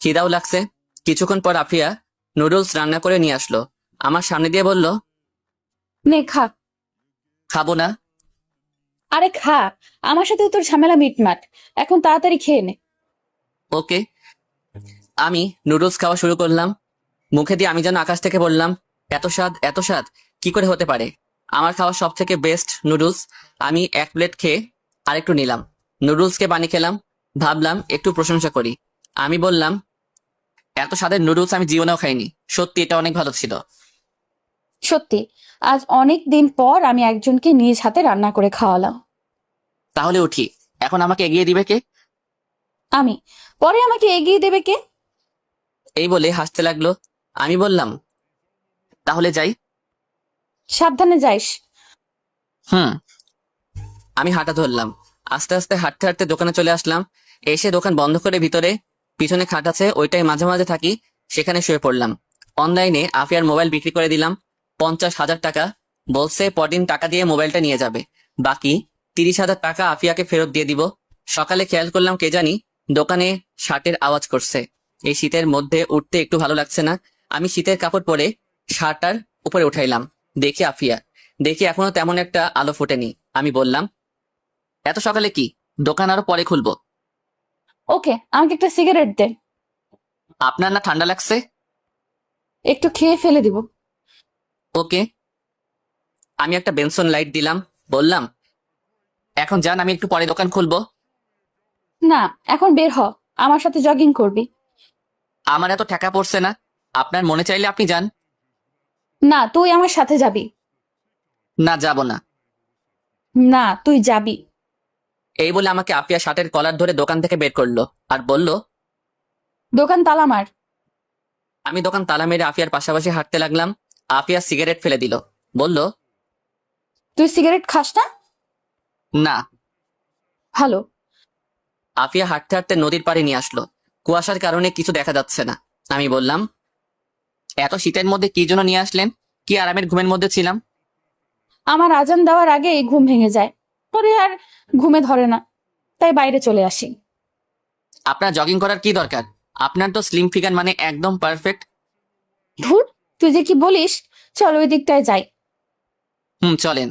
খিদাও লাগছে। কিছুক্ষণ পর আফিয়া নুডলস রান্না করে নিয়ে আসলো। আমার সামনে দিয়ে বলল, নে খা। খাবো না। আরে খা, আমার সাথে তোর ঝামেলা মিটমাট। এখন তাড়াতাড়ি খেয়ে নে। ওকে। আমি নুডলস খাওয়া শুরু করলাম। মুখে দিয়ে আমি যেন আকাশ থেকে বললাম, এত স্বাদ, এত স্বাদ কি করে হতে পারে? আমার খাওয়া সব থেকে বেস্ট নুডলস। আমি 1 প্লেট খেয়ে আরেকটু নিলাম। নুডলসকে পানি খেলাম। ভাবলাম একটু প্রশংসা করি। আমি বললাম, এত স্বাদের নুডলস আমি জীবনেও খাইনি। সত্যি এটা অনেক ভালো ছিল। সত্যি, আজ অনেক দিন পর আমি একজনকে নিজ হাতে রান্না করে খাওয়ালাম। তাহলে উঠি। এখন আমাকে এগিয়ে দিবে কে? আমি। পরে আমাকে এগিয়ে দেবে কে? এই বলে হাসতে লাগলো। আমি বললাম, তাহলে যাই। সাবধানে যাইস। হুম। আমি হাঁটা ধরলাম। আস্তে আস্তে হাঁটতে হাঁটতে দোকানে চলে আসলাম। এসে দোকান বন্ধ করে ভিতরে পিছনে খাট আছে, ওইটাই মাঝে মাঝে থাকি, সেখানে শুয়ে পড়লাম। অনলাইনে আফিয়ার মোবাইল বিক্রি করে দিলাম 50,000 টাকা। বলছে পরদিন টাকা দিয়ে মোবাইলটা নিয়ে যাবে, বাকি 30,000 টাকা আফিয়াকে ফেরত দিয়ে দিব। সকালে খেয়াল করলাম কে জানি দোকানে শার্টের আওয়াজ করছে। এই শীতের মধ্যে উঠতে একটু ভালো লাগছে না। আমি শীতের কাপড় পরে শার্টটার উপরে উঠাইলাম। দেখি আফিয়া। দেখি এখনো তেমন একটা আলো ফোটেনি। আমি বললাম, এত সকালে কি? দোকান আরো পরে খুলবো। ওকে, আমাকে একটা সিগারেট দে। আপনার না ঠান্ডা লাগছে? একটু খেয়ে ফেলে দিব। ওকে। আমি একটা বেনসন লাইট দিলাম, বললাম, এখন যান, আমি একটু পরে দোকান খুলবো। না, এখন বের হ, আমার সাথে জগিং করবি। আমার এত টাকা পড়ছে না, আপনার মনে চাইলে আপনি যান। না, তুই আমার সাথে যাবি। না, যাব না। না, তুই যাবি। এই বলে আমাকে আফিয়া শার্টের কলার ধরে দোকান থেকে বের করলো আর বলল, দোকান তালা মার। আমি দোকান তালা মেরে আফিয়ার পাশাপাশি হাঁটতে লাগলাম। আফিয়া সিগারেট ফেলে দিল, বলল, তুই সিগারেট খাস না? না। ভালো। আফিয়া হাঁটতে হাঁটতে নদীর পাড়ে নিয়ে আসলো। কুয়াশার কারণে কিছু দেখা যাচ্ছে না। আমি বললাম, এত শীতের মধ্যে কি জন্য নিয়ে আসলেন? কি আরামের ঘুমের মধ্যে ছিলাম। আমার আজান দেওয়ার আগেই ঘুম ভেঙে যায়, পরে আর ঘুমে ধরে না, তাই বাইরে চলে আসি। আপনার জগিং করার কি দরকার? আপনার তো স্লিম ফিগার, মানে একদম পারফেক্ট। ধুর, তুই যে কি বলিস, চল ওই দিকটায় যাই। চলেন।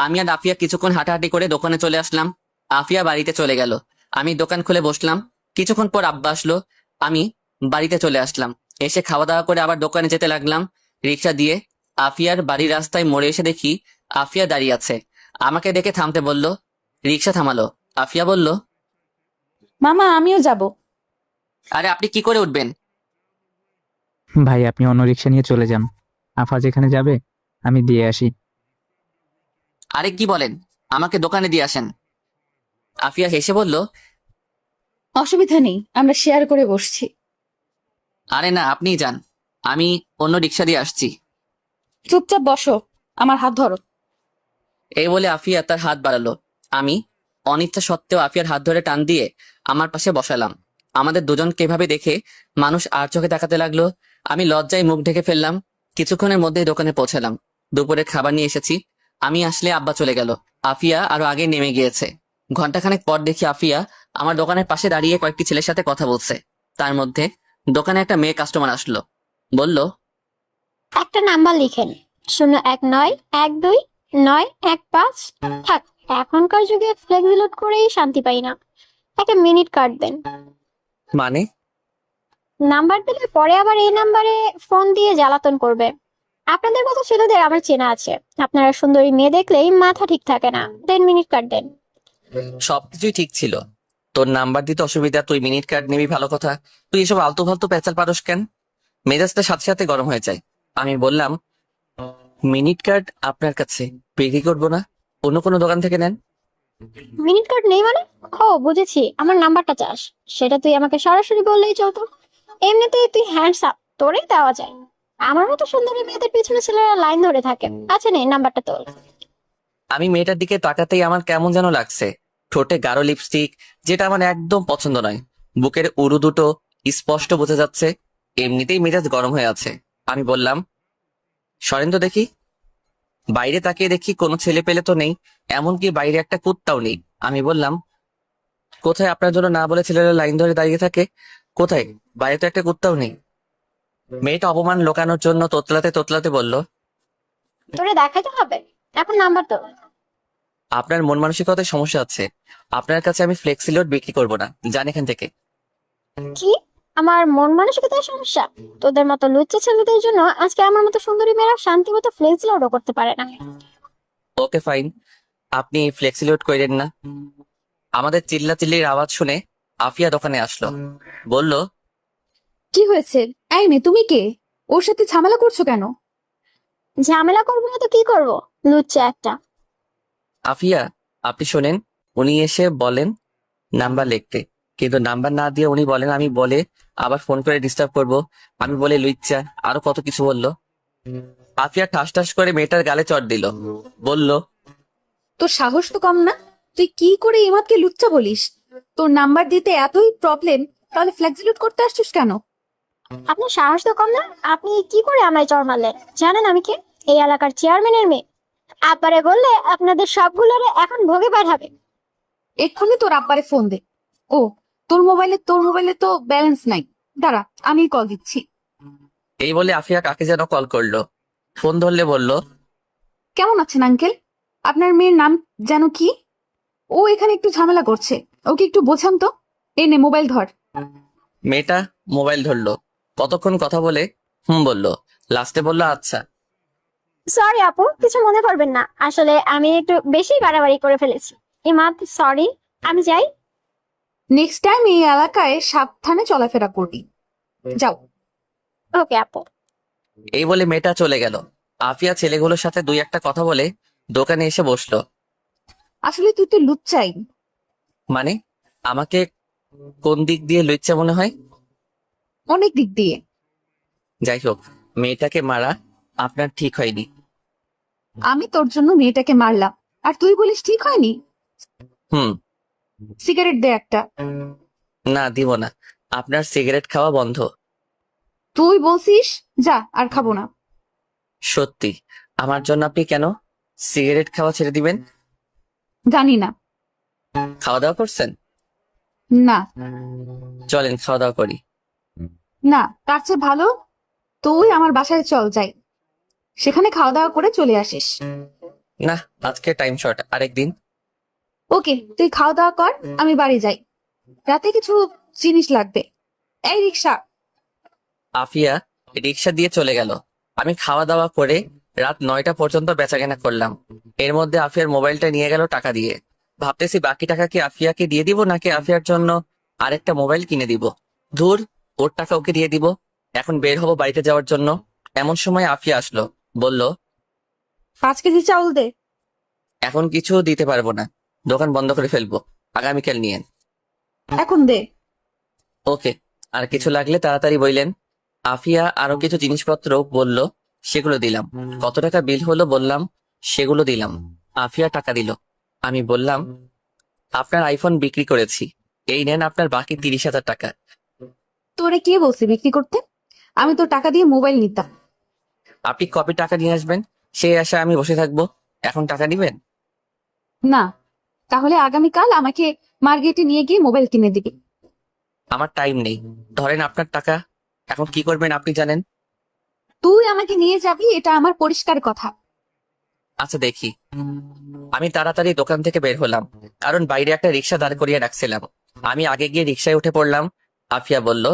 আমি আর আফিয়া কিছুক্ষণ হাঁটাহাঁটি করে দোকানে চলে আসলাম। আফিয়া বাড়িতে চলে গেল। আমি দোকান খুলে বসলাম। কিছুক্ষণ পর আব্বা আসলো। আমি বাড়িতে চলে আসলাম। এসে খাওয়া দাওয়া করে আবার দোকানে যেতে লাগলাম রিক্সা দিয়ে। আফিয়ার বাড়ির রাস্তায় মোড়ে এসে দেখি আফিয়া দাঁড়িয়ে আছে। আমাকে দেখে থামতে বলল। রিক্সা থামালো। আফিয়া বলল, মামা, আমিও যাব। আরে আপনি কি করে উঠবেন? ভাই আপনি অন্য রিক্সা নিয়ে চলে যান, আফা যেখানে যাবে আমি দিয়ে আসি। আরে কি বলেন, আমাকে দোকানে দিয়ে আসেন। আফিয়া হেসে বলল, অসুবিধা নেই, আমরা শেয়ার করে বসছি। আরে না, আপনিই যান, আমি অন্য রিক্সা দিয়ে আসছি। চুপচাপ বসো, আমার হাত ধরো। এই বলে আফিয়া তার হাত বাড়ালো। আমি অনিচ্ছা সত্ত্বেও আফিয়ার হাত ধরে টান দিয়ে আমার পাশে বসালাম। আমাদের দুজনকে এভাবে দেখে মানুষ আর চোখে তাকাতে লাগলো। আমি লজ্জায় মুখ ঢেকে ফেললাম। কিছুক্ষণের মধ্যেই দোকানে পৌঁছালাম। দুপুরে খাবার নিয়ে এসেছি। আমি আসলে আব্বা চলে গেল। আফিয়া আরো আগে নেমে গিয়েছে। ঘন্টাখানেক পর দেখি আফিয়া আমার দোকানের পাশে দাঁড়িয়ে কয়েকটি ছেলের সাথে কথা বলছে। তার মধ্যে দোকানে একটা মেয়ে কাস্টমার আসলো। বলল, একটা নাম্বার লিখেন, 0112929115। থাক, এখনকার যুগে ফ্লেক্সি লোড করেই শান্তি পাই না। একটা মিনিট কার্ড দেন। মানে? নাম্বার দিলে পরে আবার এই নাম্বারে ফোন দিয়ে জ্বালাতন করবে। আপনাদের মতো ছেলেদের আমার চেনা আছে, আপনারা সুন্দরী মেয়ে দেখলেই মাথা ঠিক থাকে না। দেন মিনিট কার্ড দেন। সবকিছুই ঠিক ছিল। তোর নাম্বার দিতে অসুবিধা, তুই মিনিট কার্ড নিবি ভালো কথা। তুই এসব আলতু ফালতু পেঁচাল পারস কেন? মেজাজটা সাথে সাথে গরম হয়ে যায়। আমি বললাম, মিনিট কার্ড আপনার কাছে বিক্রি করবো না, অন্য কোনো দোকান থেকে নেন। মিনিট কার্ড নেই মানে? ও বুঝেছি, আমার নাম্বারটা চাস। সেটা তুই আমাকে সরাসরি বললেই চলতো। এমনিতেই তুই হ্যান্ডসাম, তোরেই দেওয়া যায়। আমার মতো সুন্দরী মেয়েদের পিছনে ছেলেরা লাইন ধরে থাকে। আচ্ছা নে, নাম্বারটা তোল। আমি মেয়েটার দিকে তাকাতেই আমার কেমন যেন লাগছে। ঠোঁটে গাঢ় লিপস্টিক, যেটা আমার একদম পছন্দ নয়। বুকের উরু দুটো স্পষ্ট বোঝা যাচ্ছে। এমনিতেই মেজাজ গরম হয়ে আছে। আমি বললাম, সরেন তো দেখি। বাইরে তাকিয়ে দেখি কোনো ছেলে পেলে তো নেই, এমনকি বাইরে একটা কুত্তাও নেই। আমি বললাম, কোথায়? আপনার জন্য না বলে ছেলেরা লাইন ধরে দাঁড়িয়ে থাকে, কোথায়? বাইরে তো একটা কুত্তাও নেই। মেয়েটা অপমান লোকানোর জন্য তোতলাতে তোতলাতে বলল, তোরে দেখাতে হবে, এখন নাম্বার তোল। আপনার মন মানসিকতায় সমস্যা আছে। আপনার কাছে আমি ফ্লেক্সি লোড বিক্রি করবো না, যান এখান থেকে। কি? আমার মন মানসিকতার সমস্যা? তোদের মতো লুচ্চা ছেলেদের জন্য আজকে আমার মতো সুন্দরী মেয়েরা শান্তি মতো ফ্লেক্স লোডও করতে পারে না। ওকে ফাইন, আপনি ফ্লেক্সি লোড করেন না। আমাদের চিল্লাচিল্লির আওয়াজ শুনে আফিয়া দোকানে আসলো। বলল, কি হয়েছে? এই মেয়ে, তুমি কে? ওর সাথে ঝামেলা করছো কেন? ঝামেলা করবো না তো কি করবো, লুচ্চা একটা। আফিয়া আপনি শোনেন, উনি এসে বলেন নাম্বার লিখতে, কিন্তু নাম্বার না দিয়ে উনি বলেন আমি বলে আবার ফোন করে ডিস্টার্ব করব। আমি বলে লুইচ্চা, আরো কত কিছু বললো। আফিয়া ঠাস ঠাস করে মেয়েটার গালে চড় দিল। বলল, তোর সাহস তো কম না। তুই কি করে ইমাদকে লুচ্চা বলিস? তোর নাম্বার দিতে এতই প্রবলেম, তাহলে ফ্লেক্সিলুট করতে আসছিস কেন? আপনার সাহস তো কম না? আপনি কি করে আমায় চড় মারলেন? জানেন আমি কে? এই এলাকার চেয়ারম্যানের মেয়ে। আব্বারে বললে আপনাদের সবগুলোরে এখন ভোগে পাঠাবে। এক্ষুনি তোর আব্বারে ফোন দে। ও, তোর মোবাইলে তো ব্যালেন্স নাই। দাঁড়া, আমি কল দিচ্ছি। এই বলে আফিয়া কাকে যেন কল করলো। ফোন ধরলে বলল, কেমন আছেন আঙ্কেল? আপনার মেয়ের নাম যেন কি? ও এখানে একটু ঝামেলা করছে, ওকে একটু বোঝান তো। এই নে মোবাইল ধর। মেয়েটা মোবাইল ধরলো, কতক্ষণ কথা বলে বলল, লাস্টে বলল আচ্ছা। সরি আপু, কিছু মনে করবেন না, আসলে আমি একটু বেশি বাড়াবাড়ি করে ফেলেছি। ইমাদ সরি, আমি যাই। নেক্সট টাইম এই এলাকায় সাবধানে চলাফেরা করবি। যাও। ওকে আপু। এই বলে মেয়েটা চলে গেল। আফিয়া ছেলেগুলোর সাথে দুই একটা কথা বলে দোকানে এসে বসলো। আসলে তুই তো লুচ্চাই। মানে আমাকে কোন দিক দিয়ে লুচ্চা মনে হয়? অনেক দিক দিয়ে। যাই হোক, মেয়েটাকে মারা আপনার ঠিক হয়নি। আমি তোর জন্য মেয়েটাকে মারলাম, আর তুই বলিস ঠিক হয়নি? হুম। সিগারেট দে একটা। না, দিব না। আপনার সিগারেট খাওয়া বন্ধ। তুই বলছিস, যা, আর খাবো না। সত্যি? আমার জন্য আপনি কেন সিগারেট খাওয়া ছেড়ে দিবেন? জানি না। খাওয়া দাওয়া করছেন? না চলেন খাওয়া দাওয়া করি। না, তার চেয়ে ভালো তুই আমার বাসায় চল যাই, সেখানে খাওয়া দাওয়া করে চলে আসিস। না, আজকে টাইম শর্ট, আরেকদিন। ওকে, তুই খাওয়া দাওয়া কর, আমি বাড়ি যাই। রাতে কিছু জিনিস লাগবে। এই রিক্সা। আফিয়া রিক্সা দিয়ে চলে গেল। আমি খাওয়া দাওয়া করে রাত 9টা পর্যন্ত বেচাকেনা করলাম। এর মধ্যে আফিয়ার মোবাইলটা নিয়ে গেল টাকা দিয়ে। ভাবতেছি বাকি টাকা কি আফিয়াকে দিয়ে দিব নাকি আফিয়ার জন্য আরেকটা মোবাইল কিনে দিব। ধুর, ওর টাকা ওকে দিয়ে দিব। এখন বের হবো বাড়িতে যাওয়ার জন্য। এমন সময় আফিয়া আসলো, বলল, 5 কেজি চাউল দে। এখন কিছু দিতে পারবো না, দোকান বন্ধ করে ফেলবো, আগামীকাল নিয়েন। এখন দে। ওকে, আর কিছু লাগলে তাড়াতাড়ি বললেন। আফিয়া আরো কিছু জিনিসপত্র বলল, সেগুলো দিলাম। কত টাকা বিল হলো বললাম, সেগুলো দিলাম। আফিয়া টাকা দিল। আমি বললাম, আপনার আইফোন বিক্রি করেছি, এই নেন আপনার বাকি 30,000 টাকা। তোরে কে বলছে বিক্রি করতে? আমি তো টাকা দিয়ে মোবাইল নিতাম। আপনি কবে টাকা নিয়ে আসবেন সেই আশায় আমি বসে থাকবো, এখন টাকা দিবেন? না, তাহলে আগামীকাল আমাকে মার্কেটে নিয়ে গিয়ে মোবাইল কিনে দিবি। আমার টাইম নেই, ধরেন আপনার টাকা। এখন কি করবেন আপনি জানেন। তুই আমাকে নিয়ে যাবি, এটা আমার পরিষ্কার কথা। আচ্ছা দেখি। আমি তাড়াতাড়ি দোকান থেকে বের হলাম, কারণ বাইরে একটা রিক্সা দাঁড় করিয়ে রাখছিলাম। আমি আগে গিয়ে রিক্সায় উঠে পড়লাম। আফিয়া বলল,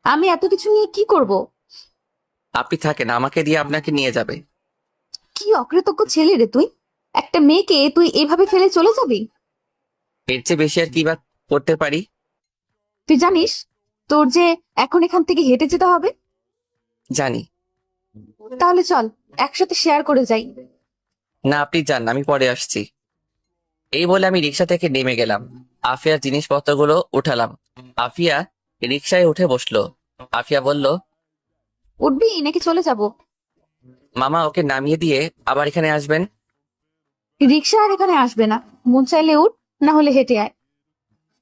আমি এত কিছু নিয়ে কি করব? আপনি থাকেন, আমাকে দিয়ে আপনাকে নিয়ে যাবে। কি অকৃতজ্ঞ ছেলে রে তুই! একটা মেয়েকে তুই এভাবে ফেলে চলে যাবি? এর চেয়ে বেশি আর কি বা করতে পারি। তুই জানিস তোর যে এখন এখান থেকে হেঁটে যেতে হবে? জানি। তাহলে চল একসাথে শেয়ার করে যাই। না, আপনি যান, আমি পরে আসছি। এই বলে আমি রিক্সা থেকে নেমে গেলাম। আফিয়ার জিনিসপত্রগুলো উঠালাম। আফিয়া রিক্সায় উঠে বসলো। আফিয়া বলল, উঠবি নাকি চলে যাব? মামা ওকে নামিয়ে দিয়ে আবার এখানে আসবেন। রিক্সা আর এখানে আসবে না, মন চাইলে উঠ, না হলে হেঁটে আয়।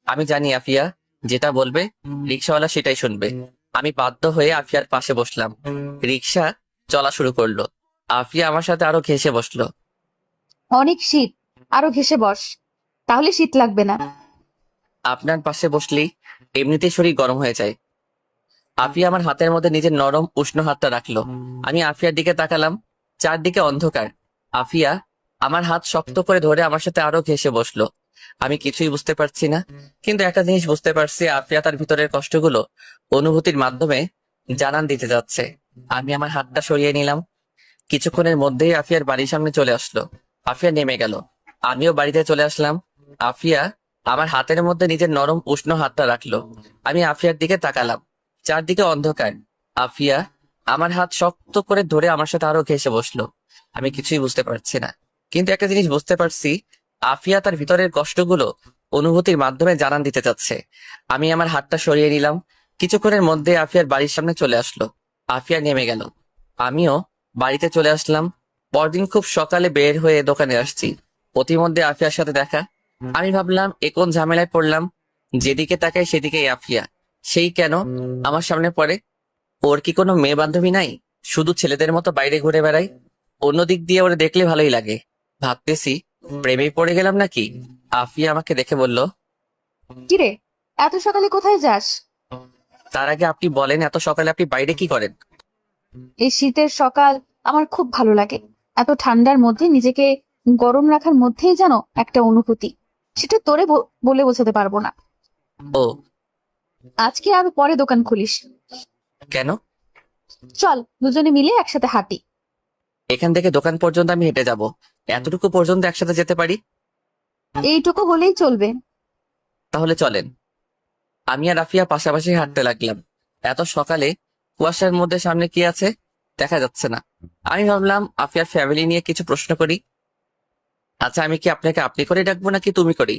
আমি জানি আফিয়া যেটা বলবে রিক্সাওয়ালা সেটাই শুনবে। আমি বাধ্য হয়ে আফিয়ার পাশে বসলাম। রিক্সা চলা শুরু করলো। আফিয়া আমার সাথে আরো ঘেঁষে বসলো। অনেক শীত, আরো ঘেসে বস, তাহলে শীত লাগবে না। আপনার পাশে বসলেই এমনিতেই শরীর গরম হয়ে যায়। আফিয়া আমার হাতের মধ্যে নিজের নরম উষ্ণ হাতটা রাখলো। আমি আফিয়ার দিকে তাকালাম, চারদিকে অন্ধকার। আফিয়া আমার হাত শক্ত করে ধরে আমার সাথে আরো ঘেঁষে বসলো। আমি কিছুই বুঝতে পারছি না, কিন্তু একটা জিনিস বুঝতে পারছি, আফিয়া তার ভিতরের কষ্টগুলো অনুভূতির মাধ্যমে জানান দিতে যাচ্ছে। আমি আমার হাতটা সরিয়ে নিলাম। কিছুক্ষণের মধ্যেই আফিয়ার বাড়ির সামনে চলে আসলো। আফিয়া নেমে গেল, আমিও বাড়িতে চলে আসলাম। আফিয়া আমার হাতের মধ্যে নিজের নরম উষ্ণ হাতটা রাখলো। আমি আফিয়ার দিকে তাকালাম, চারদিকে অন্ধকার। আফিয়া আমার হাত শক্ত করে ধরে আমার সাথে আরো ঘেঁষে বসলো। আমি কিছুই বুঝতে পারছি না, কিন্তু একটা জিনিস বুঝতে পারছি, আফিয়া তার ভিতরের কষ্টগুলো অনুভূতির মাধ্যমে জানান দিতে চাচ্ছে। আমি আমার হাতটা সরিয়ে নিলাম। কিছুক্ষণের মধ্যে আফিয়ার বাড়ির সামনে চলে আসলো। আফিয়া নেমে গেল, আমিও বাড়িতে চলে আসলাম। পরদিন খুব সকালে বের হয়ে দোকানে আসছি। প্রতিমধ্যে আফিয়ার সাথে দেখা। আমি ভাবলাম এ কোন ঝামেলায় পড়লাম, যেদিকে তাকাই সেদিকেই আফিয়া। সেই কেন আমার সামনে পড়ে। ওর কি কোনো মেয়ে বান্ধবী নাই? শুধু ছেলেদের মতো বাইরে ঘুরে বেড়ায়। অন্য দিক দিয়ে ওরা দেখলে ভালোই লাগে। ভাবতেছি প্রেমে পড়ে গেলাম নাকি। আফিয়া আমাকে দেখে বলল, কিরে, এত সকালে কোথায় যাস? তার আগে আপনি বলেন, এত সকালে আপনি বাইরে কি করেন? এই শীতের সকাল আমার খুব ভালো লাগে। এত ঠান্ডার মধ্যে নিজেকে গরম রাখার মধ্যেই যেন একটা অনুভূতি, সেটা তোরে বলে বোঝাতে পারবো না। ও, আজকে আর পরে দোকান খুলিস। কেন? চল দুজনে মিলে একসাথে হাঁটি। এখান থেকে দোকান পর্যন্ত আমি হেঁটে যাব। এতটুকু পর্যন্ত একসাথে যেতে পারি? এইটুকু হলেই চলবে। তাহলে চলেন। আমি আর আফিয়া পাশাপাশি হাঁটতে লাগলাম। এত সকালে কুয়াশার মধ্যে সামনে কি আছে দেখা যাচ্ছে না। আমি ভাবলাম আফিয়ার ফ্যামিলি নিয়ে কিছু প্রশ্ন করি। আচ্ছা, আমি কি আপনাকে আপনি করে ডাকবো নাকি তুমি করি?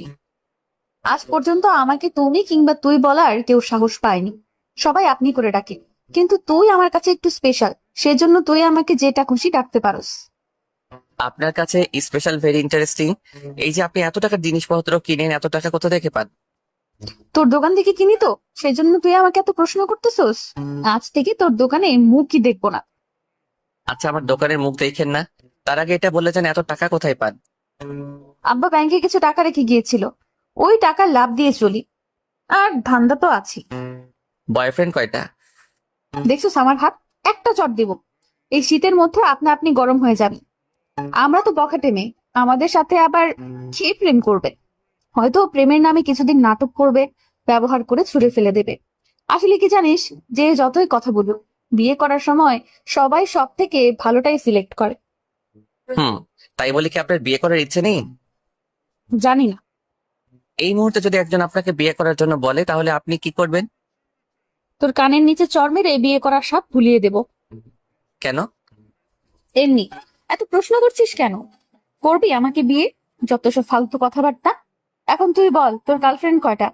আজ পর্যন্ত আমাকে তুমি কিংবা তুই বলার কেউ সাহস পায়নি, সবাই আপনি করে ডাকে। কিন্তু তুই আমার কাছে একটু স্পেশাল, সেজন্য তুই আমাকে যেটা খুশি ডাকতে পারোস। আপনার কাছে স্পেশাল, ভেরি ইন্টারেস্টিং। এই যে আপনি এত টাকার জিনিসপত্র কিনেন, এত টাকা কোথা থেকে পান? তোর দোকান থেকে কিনি তো, সেজন্য তুই আমাকে এত প্রশ্ন করতেছস। আজ থেকে তোর দোকানে মুখই দেখবো না। আচ্ছা, আমার দোকানের মুখ দেখেন না, তার আগে এটা বলে যান এত টাকা কোথায় পান? আব্বা ব্যাংকে কিছু টাকা রেখে গিয়েছিল, ওই টাকা লাভ দিয়ে চলি। আর ধান্দা তো আছি। বয়ফ্রেন্ড কয়টা? দেখছস আমার হাত, একটা চট দিব। এই শীতের মধ্যে আপনা আপনি গরম হয়ে যাবে। আমরা তো বখাটে মেয়ে, আমাদের সাথে আবার খেয়ে প্রেম করবে। হয়তো প্রেমের নামে কিছুদিন নাটক করবে, ব্যবহার করে ছুঁড়ে ফেলে দেবে। আসলে কি জানিস, যে যতই কথা বলুক, বিয়ে করার সময় সবাই সব থেকে ভালোটাই সিলেক্ট করে। তাই বলে কি আপনার বিয়ে করার ইচ্ছে নেই? জানি না। এই মুহূর্তে যদি একজন আপনাকে বিয়ে করার জন্য বলে, তাহলে আপনি কি করবেন? তোর কানের নিচে চড় মেরে বিয়ে করার স্বাদ ভুলিয়ে দেব। কেন? এমনি। এত প্রশ্ন করছিস কেন? করবি আমাকে বিয়ে? যত সব ফালতু কথাবার্তা। এখন তুই বল, তোর গার্লফ্রেন্ড কয়টা?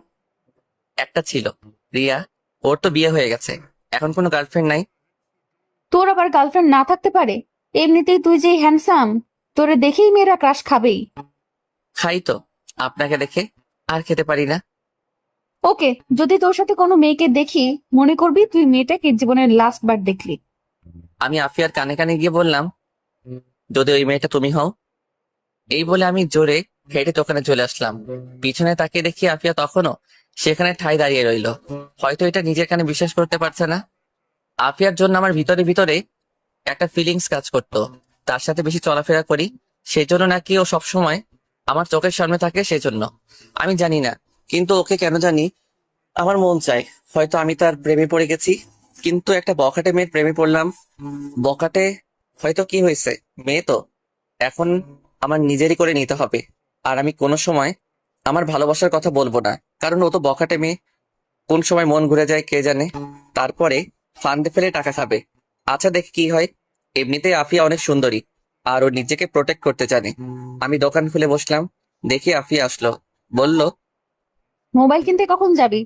একটা ছিল, রিয়া। ওর তো বিয়ে হয়ে গেছে, এখন কোনো গার্লফ্রেন্ড নাই। তোর আবার গার্লফ্রেন্ড না থাকতে পারে? এমনিতেই তুই যে হ্যান্ডসাম, তোরে দেখেই মেয়েরা ক্রাশ খাবেই। খাই তো, আপনাকে দেখে আর খেতে পারি না। ওকে, যদি তোর সাথে কোনো মেয়েকে দেখি, মনে করবি তুই মেয়েটাকে জীবনের লাস্ট বার দেখলি। আমি আফিয়ার কানে কানে গিয়ে বললাম, যদি ওই মেয়েটা তুমি হও। এই বলে আমি জোরে হেঁটে দোকানে চলে আসলাম। পিছনে তাকিয়ে দেখি আফিয়া তখনও সেখানে ঠাই দাঁড়িয়ে রইল। হয়তো এটা নিজের কানে বিশ্বাস করতে পারছে না। আফিয়ার জন্য আমার ভিতরে ভিতরে একটা ফিলিংস কাজ করতো। তার সাথে বেশি চলাফেরা করি, সেই জন্য নাকি ও সবসময় আমার চোখের সামনে থাকে, সেজন্য আমি জানি না। কিন্তু ওকে কেন জানি আমার মন চায়। হয়তো আমি তার প্রেমে পড়ে গেছি, কিন্তু একটা বখাটে মেয়ের প্রেমে পড়লাম। বখাটে হয়তো কি হয়েছে, মেয়ে তো। এখন আমার নিজেরই করে নিতে হবে। আর আমি কোনো সময় আমার ভালোবাসার কথা বলবো না, কারণ ও তো বখাটে মেয়ে। কোন সময় মন ঘুরে যায় কে জানে। তারপরে ফান্দে ফেলে টাকা খাবে। আচ্ছা, দেখি কি হয়। এমনিতেই আফিয়া অনেক সুন্দরী, আর ও নিজেকে প্রোটেক্ট করতে জানে। আমি দোকান খুলে বসলাম। দেখি আফিয়া আসলো, বলল, মোবাইল কিনতে কখন যাবি?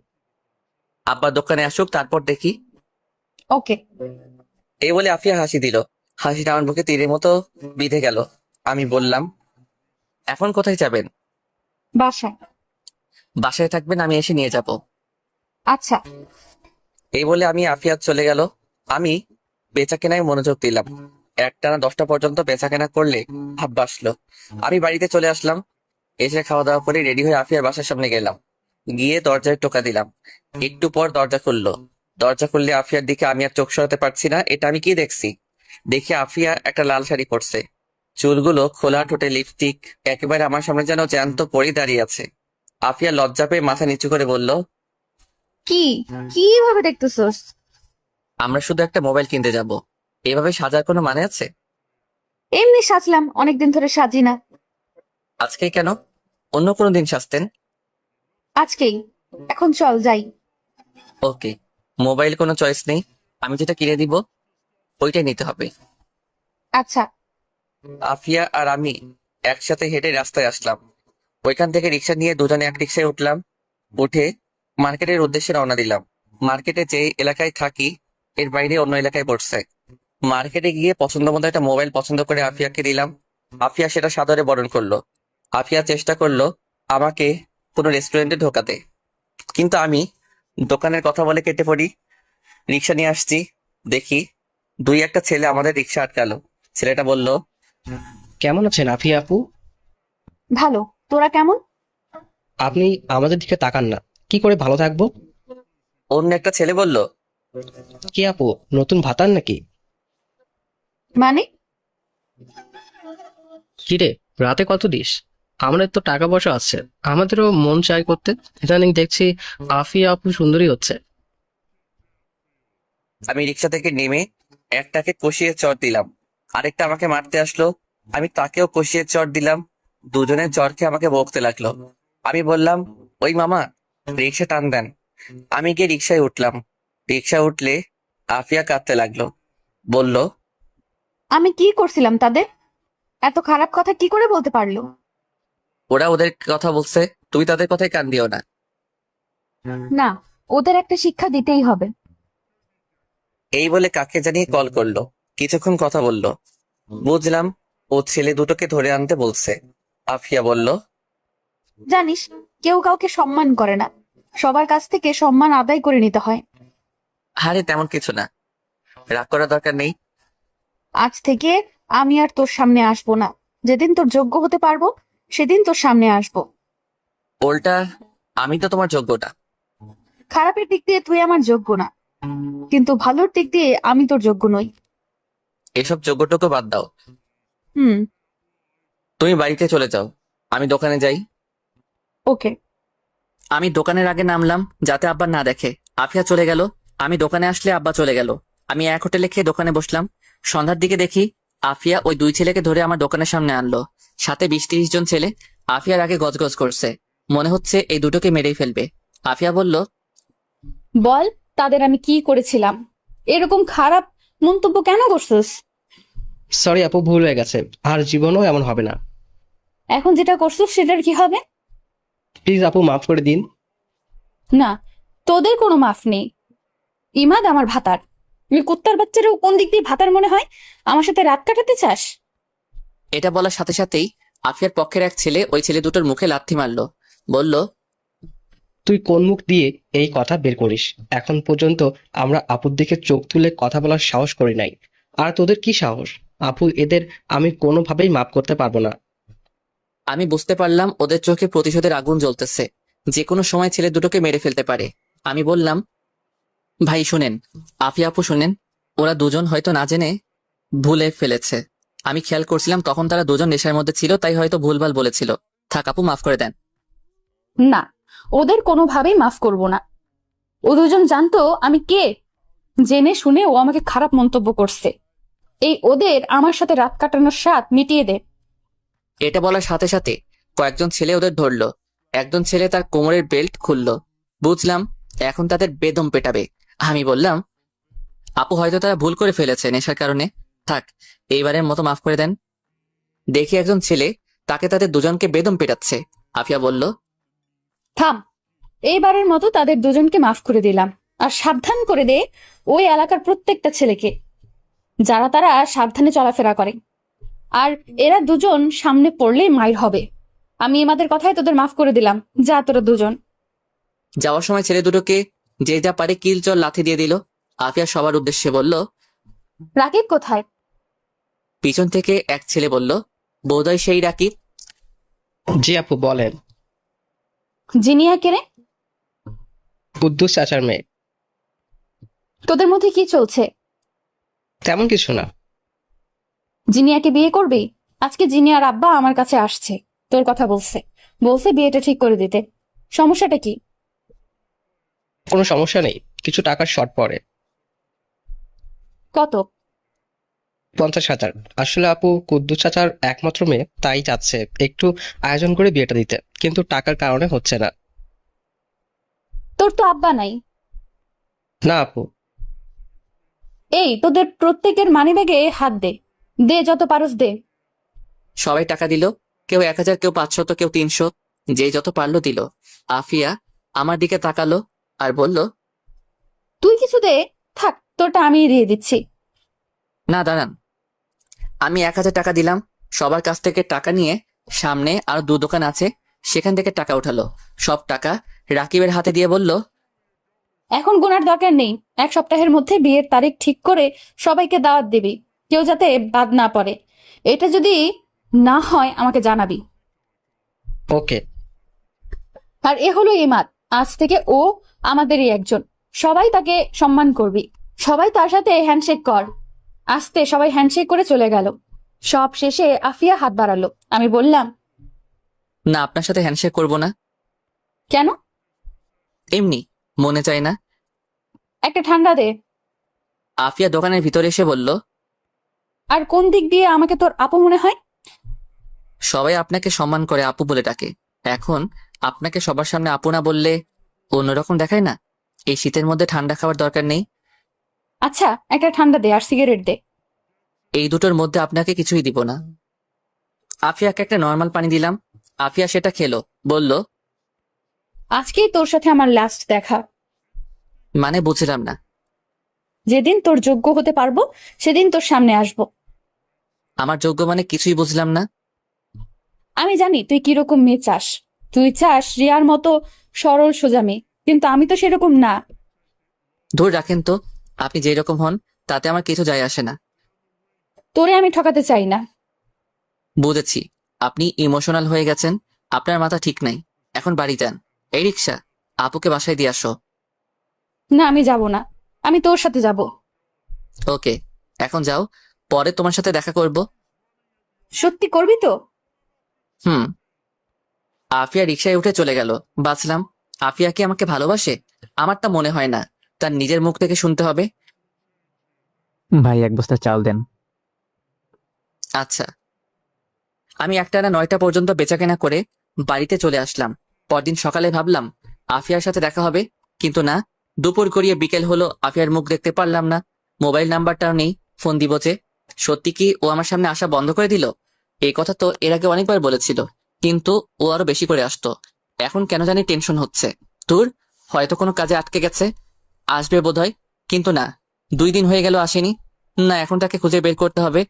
আব্বা দোকানে আসুক, তারপর দেখি। ওকে। এই বলে আফিয়া হাসি দিল। হাসিটা আমার বুকে তীরের মতো বিঁধে গেল। আমি বললাম, এখন কোথায় যাবেন? বাসায়। বাসায় থাকবেন, আমি এসে নিয়ে যাব। আচ্ছা। এই বলে আমি আফিয়া চলে গেল। আমি বেচা কেনায় মনোযোগ দিলাম। একটানা 10টা পর্যন্ত বেচা কেনা করলে ভাব বাসলো। আমি বাড়িতে চলে আসলাম। এসে খাওয়া দাওয়া করে রেডি হয়ে আফিয়ার বাসার সামনে গেলাম। গিয়ে দরজায় টোকা দিলাম। একটু পর দরজা খুললো। দরজা খুললে আফিয়ার দিকে আমি আর চোখ সরাতে পারছি না। এটা আমি কি দেখছি? দেখি আফিয়া একটা লাল শাড়ি পরছে, চুলগুলো খোলা, ঠোঁটে লিপস্টিক, একেবারে আমার সামনে যেন জ্যান্ত পরি দাঁড়িয়ে আছে। আফিয়া লজ্জা পেয়ে মাথা নিচু করে বলল, কি কিভাবে দেখতেছস? আমরা শুধু একটা মোবাইল কিনতে যাব, এভাবে সাজার কোনো মানে আছে? এমনি সাজলাম, অনেকদিন ধরে সাজি না। আজকে কেন? অন্য কোনো দিন সাজতেন। আজকেই। এখন চল যাই। ওকে। মোবাইল কোনো চয়েস নেই, আমি যেটা কিনে দিব ওইটাই নিতে হবে। আচ্ছা। আফিয়া আর আমি একসাথে হেঁটে রাস্তায় আসলাম। ওইখান থেকে রিক্সা নিয়ে দুজনে এক রিক্সায় উঠলাম। উঠে মার্কেটের উদ্দেশ্যে রওনা দিলাম। মার্কেটে যে এলাকায় থাকি এর বাইরে অন্য এলাকায় পড়ছে। মার্কেটে গিয়ে পছন্দ মতো একটা মোবাইল পছন্দ করে আফিয়াকে দিলাম। আফিয়া সেটা সাদরে বরণ করলো। আফিয়া চেষ্টা করলো আমাকে কোনো রেস্টুরেন্টে ঢোকাতে, কিন্তু আমি দোকানের কথা বলে কেটে পড়ি। রিক্সা নিয়ে আসছি, দেখি দুই একটা ছেলে আমাদের রিক্সা আটকালো। ছেলেটা বলল, কেমন আছেন আফিয়া আপু? ভালো, তোরা কেমন? আপনি আমাদের দিকে তাকান না, কি করে ভালো থাকবো? অন্য একটা ছেলে বলল, কি আপু, নতুন ভাতার নাকি? মানে? কিরে, রাতে কত দিস? আমাদের তো টাকা পয়সা আছে, আমাদেরও মন চাই করতে। ইদানিং দেখছি আফিয়া আপু সুন্দরী হচ্ছে। আমি রিক্সা থেকে নেমে একটাকে কষিয়ে চড় দিলাম, আরেকটা আমাকে মারতে আসলো, আমি তাকেও কষিয়ে চড় দিলাম। দুজনের চড় খেয়ে আমাকে বকতে লাগলো। আমি বললাম, ওই মামা, রিক্সা টান দেন। আমি গিয়ে রিক্সায় উঠলাম। রিক্সা উঠলে আফিয়া কাঁদতে লাগলো, বলল, আমি কি করছিলাম তাদের? এত খারাপ কথা কি করে বলতে পারলো? ওরা ওদের কথা বলছে, তুমি তাদের কথায় কান দিও না। না, ওদের একটা শিক্ষা দিতেই হবে। এই বলে কাকে জানিয়ে কল করলো। কিছুক্ষণ কথা বললো, বুঝলাম ও ছেলে দুটোকে ধরে আনতে বলছে। আফিয়া বলল, জানিস, কেউ কাউকে সম্মান করে না, সবার কাছ থেকে সম্মান আদায় করে নিতে হয়। আরে তেমন কিছু না, রাগ করার দরকার নেই। আজ থেকে আমি আর তোর সামনে আসবো না। যেদিন তোর যোগ্য হতে পারবো সেদিন তোর সামনে আসবো। ওল্টা আমি তো তোমার যোগ্যটা। খারাপের দিক দিয়ে তুই আমার যোগ্য না, কিন্তু ভালোর দিক দিয়ে আমি তোর যোগ্য নই। এসব যোগ্যটুকু বাদ দাও, হুম। তুমি বাড়িতে চলে যাও, আমি দোকানে যাই। ওকে। আমি দোকানের আগে নামলাম যাতে আব্বা না দেখে। আফিয়া চলে গেল। আমি দোকানে আসলে আব্বা চলে গেল। আমি এক হোটেলে খেয়ে দোকানে বসলাম। সন্ধ্যার দিকে দেখি আফিয়া ওই দুই ছেলেকে ধরে আমার দোকানের সামনে আনলো। সাথে 20-30 জন ছেলে আফিয়ার আগে গজগজ করছে, মনে হচ্ছে এই দুটোকে মেরেই ফেলবে। আফিয়া বলল, বল, তাদের আমি কি করেছিলাম? এরকম খারাপ মন্তব্য কেন করছিস? সরি আপু, ভুল হয়ে গেছে, আর জীবনও এমন হবে না। এখন যেটা করছিস সেটার কি হবে? প্লিজ আপু, মাফ করে দিন। না, তোদের কোনো মাফ নেই। ইমাদ আমার ভাতার। ওই কুত্তার বাচ্চারও কোন দিক দিয়ে ভাতার মনে হয়? আমার সাথে রাত কাটাতে চাস? এটা বলার সাথে সাথেই আফিয়ার পক্ষের এক ছেলে ওই ছেলে দুটোর মুখে লাথি মারলো, বলল, তুই কোন মুখ দিয়ে এই কথা বের করিস? এখন পর্যন্ত আমরা আপুর দিকে চোখ তুলে কথা বলার সাহস করি নাই, আর তোদের কি সাহস? আপু, এদের আমি কোনোভাবেই মাফ করতে পারবো না। আমি বুঝতে পারলাম ওদের চোখে প্রতিশোধের আগুন জ্বলতেছে, যে কোনো সময় ছেলে দুটোকে মেরে ফেলতে পারে। আমি বললাম, ভাই শুনেন, আফিয়া আপু শুনেন, ওরা দুজন হয়তো না জেনে ভুলে ফেলেছে। আমি খেয়াল করছিলাম তখন তারা দুজন নেশার মধ্যে ছিল, তাই হয়তো ভুলভাল বলেছিল। থাক আপু, মাফ করে দেন। না, ওদের কোনোভাবেই মাফ করব না। ও দুজন জানতো আমি কে। জেনে শুনে ও আমাকে খারাপ মন্তব্য করছে। এই ওদের আমার সাথে রাত কাটানোর স্বাদ মিটিয়ে দে। এটা বলার সাথে সাথে কয়েকজন ছেলে ওদের ধরলো। একজন ছেলে তার কোমরের বেল্ট খুললো। বুঝলাম এখন তাদের বেদম পেটাবে। আমি বললাম, আপু হয়তো তারা ভুল করে ফেলেছে নেশার কারণে, থাক এইবারের মতো মাফ করে দেন। দেখি একজন ছেলে তাকে তাদের দুজনকে বেদম পেটাচ্ছে। আফিয়া বলল, থাম, এইবারের মতো তাদের দুজনকে মাফ করে দিলাম। আর সাবধান করে দে ওই এলাকার প্রত্যেকটা ছেলেকে, যারা তারা সাবধানে চলাফেরা করে। আর এরা দুজন সামনে পড়লেই মাইর হবে। আমি এমাদের কথায় তোদের মাফ করে দিলাম। যা তোরা দুজন। যাওয়ার সময় ছেলে দুটোকে যে যা পারে কিল চল লাথি দিয়ে দিল। আফিয়া সবার উদ্দেশ্যে বলল, রাকিব কোথায়? পিছন থেকে এক ছেলে বলল, বোধহয় সেই রাকিব। জি আপু, বলেন। জিনিয়া কেরে? কুদ্দুস চাচার মেয়ে। তোদের মধ্যে কি চলছে? তেমন কিছু না। জিনিয়াকে বিয়ে করবি? আজকে জিনিয়ার আব্বা আমার কাছে আসছে, তোর কথা বলছে। বলছে বিয়েটা ঠিক করে দিতে। সমস্যাটা কি? কোনো সমস্যা নেই, কিছু টাকার শর্ট পড়ে। কত? 50,000। আসলে আপু কুদ্দুস চাচার একমাত্র মেয়ে, তাই চাচ্ছে একটু আয়োজন করে বিয়েটা দিতে, কিন্তু টাকার কারণে হচ্ছে না। তোর তো আব্বা নাই। না আপু। এই তোদের প্রত্যেকের মানিব্যাগে হাত দে, দে যত পারস দে। সবাই টাকা দিল, কেউ 1000, কেউ 500, কেউ 300, যে যত পারলো দিল। আফিয়া আমার দিকে তাকালো আর বলল, তুই কিছু দে। থাক, তোরটা আমি দিয়ে দিচ্ছি। না দাঁড়ান। আমি 1000 টাকা দিলাম। সবার কাছ থেকে টাকা নিয়ে সামনে আরো 2 দোকান আছে, সেখান থেকে টাকা উঠালো। সব টাকা রাকিবের হাতে দিয়ে বলল, এখন গোনার দরকার নেই, 1 সপ্তাহের মধ্যে বিয়ের তারিখ ঠিক করে সবাইকে দাওয়াত দিবি, কেউ যাতে বাদ না পড়ে। এটা যদি না হয় আমাকে জানাবি। ওকে। আর এ হলো ইমাদ, আজ থেকে ও আমাদেরই একজন, সবাই তাকে সম্মান করবি, সবাই তার সাথে হ্যান্ডশেক কর। আস্তে সবাই হ্যান্ডশেক করে চলে গেল। সব শেষে আফিয়া হাত বাড়ালো। আমি বললাম, না আপনার সাথে হ্যান্ডশেক করব না। কেন? এমনি, মনে চায় না। একটা ঠান্ডা দে। আফিয়া দোকানের ভিতরে এসে বলল, আর কোন দিক দিয়ে আমাকে তোর আপু মনে হয়? সবাই আপনাকে সম্মান করে আপু বলে ডাকে, এখন আপনাকে সবার সামনে আপু না বললে অন্যরকম দেখায় না? এই শীতের মধ্যে ঠান্ডা খাওয়ার দরকার নেই। আচ্ছা একটা ঠান্ডা দে আর সিগারেট দে। এই দুটোর মধ্যে আপনাকে কিছুই দিব না। আফিয়াকে একটা নর্মাল পানি দিলাম। আফিয়া সেটা খেলো, বলল, আজকেই তোর সাথে আমার লাস্ট দেখা। মানে বুঝলাম না। যেদিন তোর যোগ্য হতে পারবো সেদিন তোর সামনে আসবো। আমার যোগ্য মানে কিছুই বুঝলাম না। আমি জানি তুই কিরকম মেয়ে চাস। তুই চাস রিয়ার মতো সরল সোজা মেয়ে, কিন্তু আমি তো সেরকম না। ধরে রাখেন তো, আপনি যেই রকম হন তাতে আমার কিছু যায় আসে না। তোরে আমি ঠকাতে চাই না। বুঝেছি, আপনি ইমোশনাল হয়ে গেছেন, আপনার মাথা ঠিক নাই। এখন বাড়ি যান। এই রিক্সা, আপুকে বাসায় দিয়ে আসো। না আমি যাব না, আমি তোর সাথে যাব। ওকে, এখন যাও, পরে তোমার সাথে দেখা করব। সত্যি করবি তো? হুম। আফিয়া রিক্সায় উঠে চলে গেল। বাঁচলাম। আফিয়া কি আমাকে ভালোবাসে? আমার তা মনে হয় না, তার নিজের মুখ থেকে শুনতে হবে। ভাই 1 বস্তা চাল দেন। আচ্ছা। আমি একটানা 9টা পর্যন্ত বেচাকেনা করে বাড়িতে চলে আসলাম। পরদিন সকালে ভাবলাম আফিয়ার সাথে দেখা হবে, কিন্তু না। দুপুর গড়িয়ে বিকেল হলো, আফিয়ার মুখ দেখতে পারলাম না। মোবাইল নাম্বারটাও নেই, ফোন দিব যে। সত্যি কি ও আমার সামনে আসা বন্ধ করে দিল? এই কথা তো এর আগে অনেকবার বলেছিল, কিন্তু ও আরো বেশি করে আসতো। এখন কেন জানি টেনশন হচ্ছে। দূর, হয়তো কোনো কাজে আটকে গেছে, আসবে বোধহয়। কিন্তু না, 2 দিন হয়ে গেল আসেনি। না, এখন তাকে খুঁজে বের করতে হবে।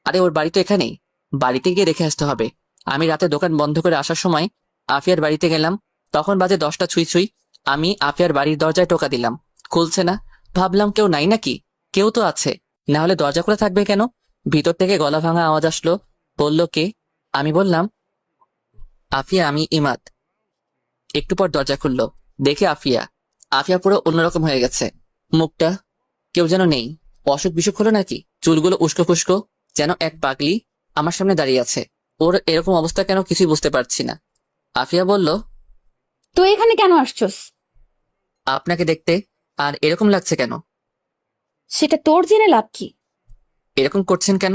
আরে ওর বাড়ি তো এখানেই, বাড়িতে গিয়ে দেখে আসতে হবে। আমি রাতে দোকান বন্ধ করে আসার সময় আফিয়ার বাড়িতে গেলাম, তখন বাজে 10টা ছুঁই ছুঁই। আমি আফিয়ার বাড়ির দরজায় টোকা দিলাম, খুলছে না। ভাবলাম কেউ নাই নাকি, কেউ তো আছে, না হলে দরজা খোলা থাকবে কেন? ভিতর থেকে গলা ভাঙা আওয়াজ আসলো। বলল, কে? আমি বললাম, আফিয়া, আমি ইমাদ। একটু পর দরজা খুললো, দেখে আফিয়া। আফিয়া পুরো অন্যরকম হয়ে গেছে, মুখটা কেউ যেন নেই। অসুখ বিসুখ হলো নাকি? চুলগুলো উস্কো খুস্কো, যেন এক পাগলি আমার সামনে দাঁড়িয়ে আছে। ওর এরকম অবস্থা কেন কিছুই বুঝতে পারছি না। আফিয়া বলল, তুই এখানে কেন আসছস? আপনাকে দেখতে। আর এরকম লাগছে কেন? সেটা তোর জেনে লাভ কি? এরকম করছেন কেন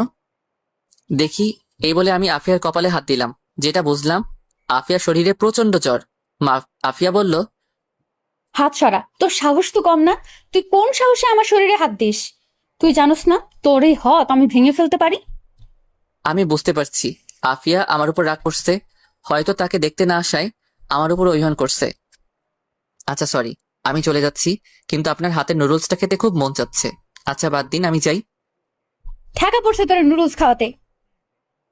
দেখি? এই বলে আমি আফিয়ার কপালে হাত দিলাম। যেটা বুঝলাম, আফিয়ার শরীরে প্রচন্ড জ্বর। আফিয়া বলল, হাত সরা, তোর সাহস তো কম না। তুই কোন সাহসে আমার শরীরে হাত দিস? তুই জানোস না তোর এই হাত আমি ভেঙে ফেলতে পারি? আমি বুঝতে পারছি আফিয়া আমার উপর রাগ করছে, হয়তো তাকে দেখতে না আসায় আমার উপর অভিমান করছে। আচ্ছা সরি, আমি চলে যাচ্ছি, কিন্তু আপনার হাতের নুডলসটা খেতে খুব মন চাচ্ছে। আচ্ছা বাদ দিন, আমি যাই। ঠেকা পড়ছে তোর নুডলস খাওয়াতে।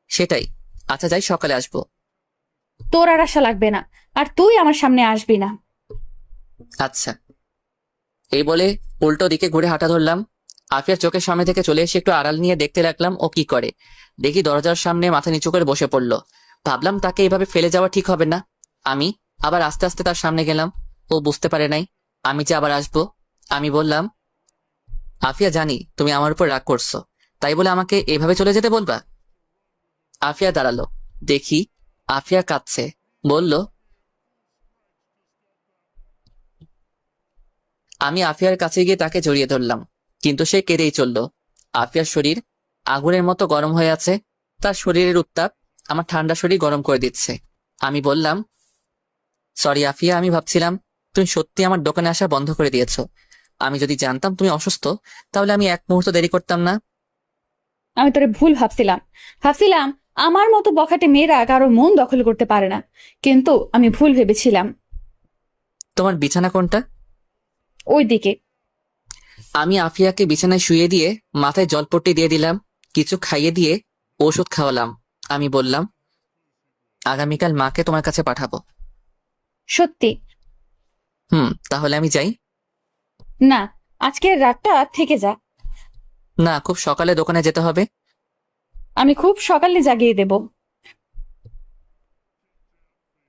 সেটাই। আচ্ছা যাই, সকালে আসবো। তোর আর আশা লাগবে না, আর তুই আমার সামনে আসবি না। আচ্ছা। এই বলে উল্টো দিকে ঘুরে হাঁটা ধরলাম। আফিয়ার চোখের সামনে থেকে চলে এসে একটু আড়াল নিয়ে দেখতে লাগলাম ও কি করে। দেখি দরজার সামনে মাথা নিচু করে বসে পড়লো। ভাবলাম তাকে এভাবে ফেলে যাওয়া ঠিক হবে না। আমি আবার আস্তে আস্তে তার সামনে গেলাম। ও বুঝতে পারে নাই আমি যে আবার আসবো। আমি বললাম, আফিয়া, জানি তুমি আমার উপর রাগ করছো, তাই বলে আমাকে এভাবে চলে যেতে বলবা? আফিয়া দাঁড়ালো, দেখি আফিয়া কাঁদছে। বলল, আমি আফিয়ার কাছে গিয়ে তাকে জড়িয়ে ধরলাম, কিন্তু সে কেঁদেই চলল। আফিয়ার শরীর আগুনের মতো গরম হয়ে আছে। তার শরীরের উত্তাপ আমার ঠান্ডা শরীর গরম করে দিচ্ছে। আমি বললাম, সরি আফিয়া, আমি ভাবছিলাম তুমি সত্যি আমার দোকানে আসা বন্ধ করে দিয়েছো। আমি যদি জানতাম তুমি অসুস্থ, তাহলে আমি 1 মুহূর্ত দেরি করতাম না। আমি তোরে ভুল ভাবছিলাম আমার মতো বখাটে মেয়েরা কারো মন দখল করতে পারে না, কিন্তু আমি ভুল ভেবেছিলাম। তোমার বিছানা কোনটা? ওই দিকে। আমি আফিয়াকে বিছানায় শুয়ে দিয়ে মাথায় জলপট্টি দিয়ে দিলাম, কিছু খাইয়ে দিয়ে ওষুধ খাওয়ালাম। আমি বললাম, আগামীকাল মাকে তোমার কাছে পাঠাবো। সত্যি? তাহলে আমি যাই? না, আজকের রাতটা থেকে যা। না, খুব সকালে দোকানে যেতে হবে। আমি খুব সকালে জাগিয়ে দেব।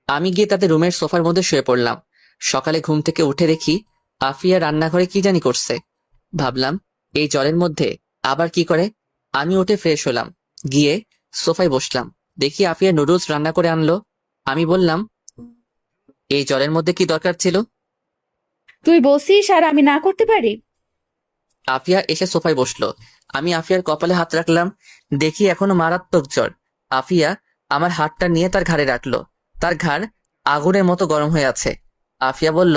আমি গিয়ে তাদের রুমের সোফার মধ্যে শুয়ে পড়লাম। সকালে ঘুম থেকে উঠে দেখি আফিয়া রান্নাঘরে কি জানি করছে। ভাবলাম এই জ্বরের মধ্যে আবার কি করে। আমি উঠে ফ্রেশ হলাম, গিয়ে সোফায় বসলাম। দেখি আফিয়া নুডলস রান্না করে আনলো। আমি বললাম, এই জ্বরের মধ্যে কি দরকার ছিল? তুই বসিস আর আমি না করতে পারি? আফিয়া এসে সোফায় বসলো। আমি আফিয়ার কপালে হাত রাখলাম, দেখি এখনো মারাত্মক জ্বর। আফিয়া আমার হাতটা নিয়ে তার ঘাড়ে রাখলো। তার ঘাড় আগুনের মতো গরম হয়ে আছে। আফিয়া বলল,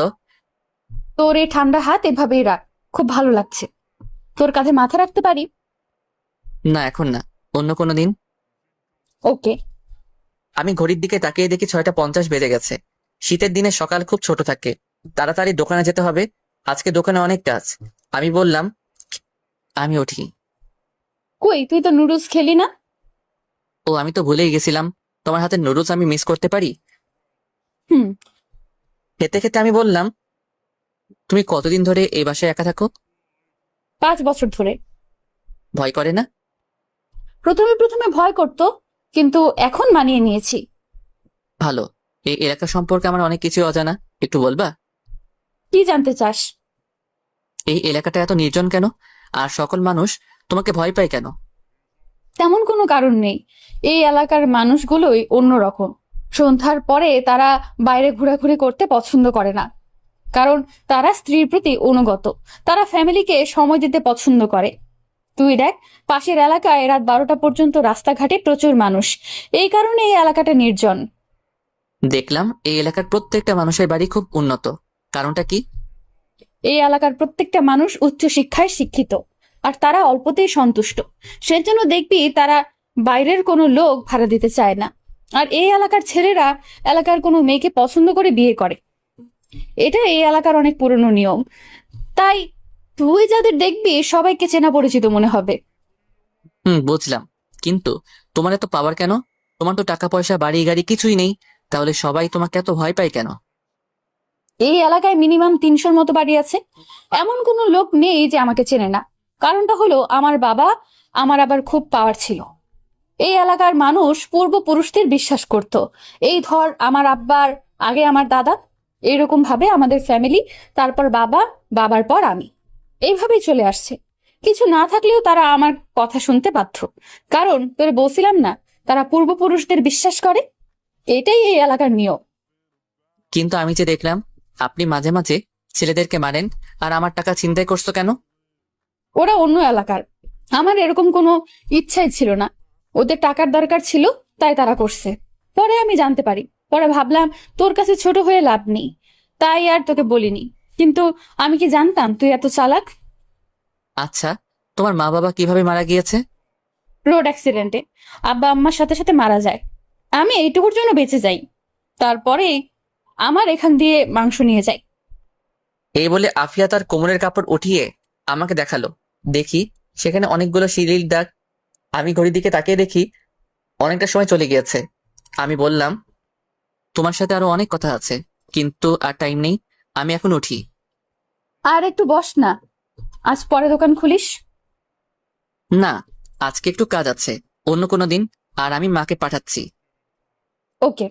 তোর এই ঠান্ডা হাত এভাবেই রাখ, খুব ভালো লাগছে। তোর কাঁধে মাথা রাখতে পারি? না এখন না, অন্য কোনো দিন। ওকে। আমি ঘড়ির দিকে তাকিয়ে দেখি 6:50 বেজে গেছে। শীতের দিনে সকাল খুব ছোট থাকে, তাড়াতাড়ি দোকানে যেতে হবে। আজকে দোকানে অনেক কাজ। আমি বললাম, আমি উঠি। কই, তুই তো নুডলস খেলি না? ও, আমি তো ভুলেই গেছিলাম, তোমার হাতের নুডলস আমি মিস করতে পারি? হুম। খেতে খেতে আমি বললাম, তুমি কতদিন ধরে এই বাসায় একা থাকো? 5 বছর ধরে। ভয় করে না? প্রথমে প্রথমে ভয় করতো, কিন্তু এখন মানিয়ে নিয়েছি। ভালো। এই এলাকা সম্পর্কে আমার অনেক কিছু অজানা, একটু বলবা? কি জানতে চাস? এই এলাকাটা এত নির্জন কেন? আর সকল মানুষ তোমাকে ভয় পায় কেন? তেমন কোনো কারণ নেই। এই এলাকার মানুষগুলোই অন্যরকম। সন্ধ্যার পরে তারা বাইরে ঘোরাঘুরি করতে পছন্দ করে না, কারণ তারা স্ত্রীর প্রতি অনুগত। তারা ফ্যামিলিকে সময় দিতে পছন্দ করে। তুই দেখ, পাশের এলাকায় রাত 12টা পর্যন্ত রাস্তাঘাটে প্রচুর মানুষ। এই কারণে এই এলাকাটা নির্জন। দেখলাম এই এলাকার প্রত্যেকটা মানুষের বাড়ি খুব উন্নত। কারণটা কি? এই এলাকার প্রত্যেকটা মানুষ উচ্চ শিক্ষায় শিক্ষিত, আর তারা অল্পতেই সন্তুষ্ট। সেজন্য দেখবি তারা বাইরের কোনো লোক ভাড়া দিতে চায় না। আর এই এলাকার ছেলেরা এলাকার কোনো মেয়েকে পছন্দ করে বিয়ে করে। এটা এই এলাকার অনেক পুরনো নিয়ম। তাই তুই যাদের দেখবি সবাইকে চেনা পরিচিত মনে হবে। বুঝলাম, কিন্তু তোমার এত পাওয়ার কেন? তোমার তো টাকা পয়সা বাড়ি গাড়ি কিছুই নেই, তাহলে সবাই তোমাকে এত ভয় পায় কেন? এই এলাকায় মিনিমাম 300-র মতো বাড়ি আছে। এমন কোনো লোক নেই যে আমাকে চেনে না। কারণটা হলো, আমার বাবা আমার আবার খুব পাওয়ার ছিল। এই এলাকার মানুষ পূর্বপুরুষদের বিশ্বাস করত। এই ধর, আমার আব্বার আগে আমার দাদা, এইরকম ভাবে আমাদের ফ্যামিলি, তারপর বাবা, বাবার পর আমি, এইভাবেই চলে আসছে। কিছু না থাকলেও তারা আমার কথা শুনতে বাধ্য। কারণ তোরে বলছিলাম না, তারা পূর্বপুরুষদের বিশ্বাস করে। এটাই এই এলাকার নিয়ম। কিন্তু আমি যে দেখলাম আপনি মাঝে মাঝে ছেলেদেরকে মারেন, আর আমার টাকা ছিনতাই করছো কেন? ওরা অন্য এলাকার। আমার এরকম কোনো ইচ্ছাই ছিল না। ওদের টাকার দরকার ছিল, তাই তারা করছে। পরে আমি জানতে পারি। পরে ভাবলাম তোর কাছে ছোট হয়ে লাভ নেই, তাই আর তোকে বলিনি। কিন্তু আমি কি জানতাম তুই এত চালাক? আচ্ছা, তোমার মা বাবা কিভাবে মারা গিয়েছে? রোড অ্যাক্সিডেন্টে আব্বা আম্মার সাথে সাথে মারা যায়। আমি এইটুকুর জন্য বেঁচে যাই, তারপরে আমার এখান দিয়ে মাংস নিয়ে যাই। এই বলে আফিয়া তার কোমরের কাপড় উঠিয়ে আমাকে দেখালো। দেখি সেখানে অনেকগুলো সিঁড়ির দাগ। আমি ঘড়ির দিকে তাকিয়ে দেখি অনেকটা সময় চলে গিয়েছে। আমি বললাম, তোমার সাথে আরো অনেক কথা আছে, কিন্তু আর টাইম নেই, আমি এখন উঠি। আর একটু বস না, আজ পরে দোকান খুলিস? না, আজকে একটু কাজ আছে, অন্য কোনো দিন। আর আমি মাকে পাঠাচ্ছি। ওকে।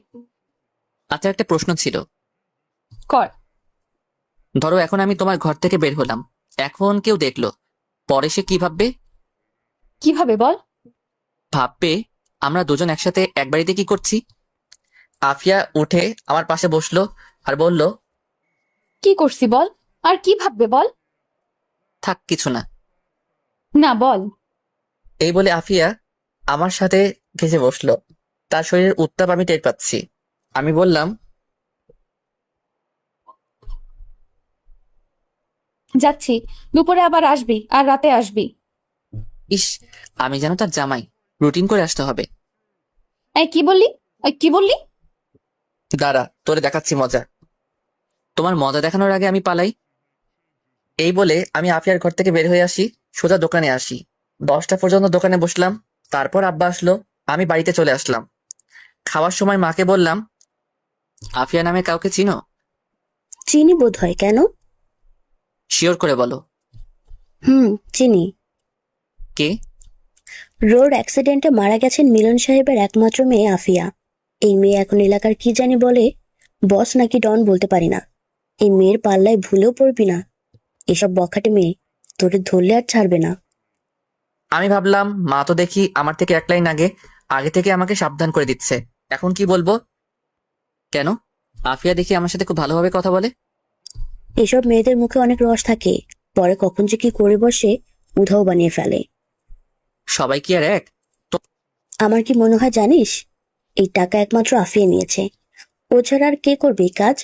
আচ্ছা, একটা প্রশ্ন ছিল। কর। ধরো এখন আমি তোমার ঘর থেকে বের হলাম, এখন কেউ দেখলো, পরে সে কি ভাববে? কিভাবে বল? ভাববে আমরা দুজন একসাথে এক বাড়িতে কি করছি। আফিয়া উঠে আমার পাশে বসলো আর বলল, কি করছি বল, আর কি ভাববে বল। থাক, কিছু না। না, বল। এই বলে আফিয়া আমার সাথে ঘেসে বসলো। তার শরীরের উত্তাপ আমি টের পাচ্ছি। আমি বললাম, যাচ্ছি, দুপুরে আবার আসবি আর রাতে আসবি। ইস, আমি যেন তার জামাই, রুটিন করে আসতে হবে। এই কি বললি? কি বললি? দাঁড়া, তোরে দেখাচ্ছি মজা। তোমার মজা দেখানোর আগে আমি পালাই। এই বলে আমি আফিয়ার ঘর থেকে বের হয়ে আসি, সোজা দোকানে আসি। 10টা পর্যন্ত দোকানে বসলাম। তারপর আব্বা আসলো, আমি বাড়িতে চলে আসলাম। খাওয়ার সময় মাকে বললাম, আফিয়া নামে কাউকে চিনো? চিনি বোধ হয়, কেন? শিওর করে বলো। চিনি। কে? রোড অ্যাক্সিডেন্টে মারা গেছেন মিলন সাহেবের একমাত্র মেয়ে আফিয়া। এই মেয়ে এখন এলাকার কি জানি বলে, বস নাকি ডন বলতে পারি না। এই মেয়ের পাল্লায় ভুলেও পড়বি না। এসব বখাটে মেয়ে তোরে ধরলে আর ছাড়বে না। আমি ভাবলাম মা তো দেখি আমার থেকে এক লাইন আগে থেকে আমাকে সাবধান করে দিচ্ছে, এখন কি বলবো? কেন? আফিয়া দেখি আমার সাথে খুব ভালোভাবে কথা বলে। এসব মেয়েদের মুখে অনেক রস থাকে, পরে কখন যে কি করে বসে উধাও বানিয়ে ফেলে। সবাই কি আর এক? আমার কি মনে হয় জানিস, এই টাকা একমাত্র আফিয়া নিয়েছে। ও ছাড়া আর কে করবে এই কাজ?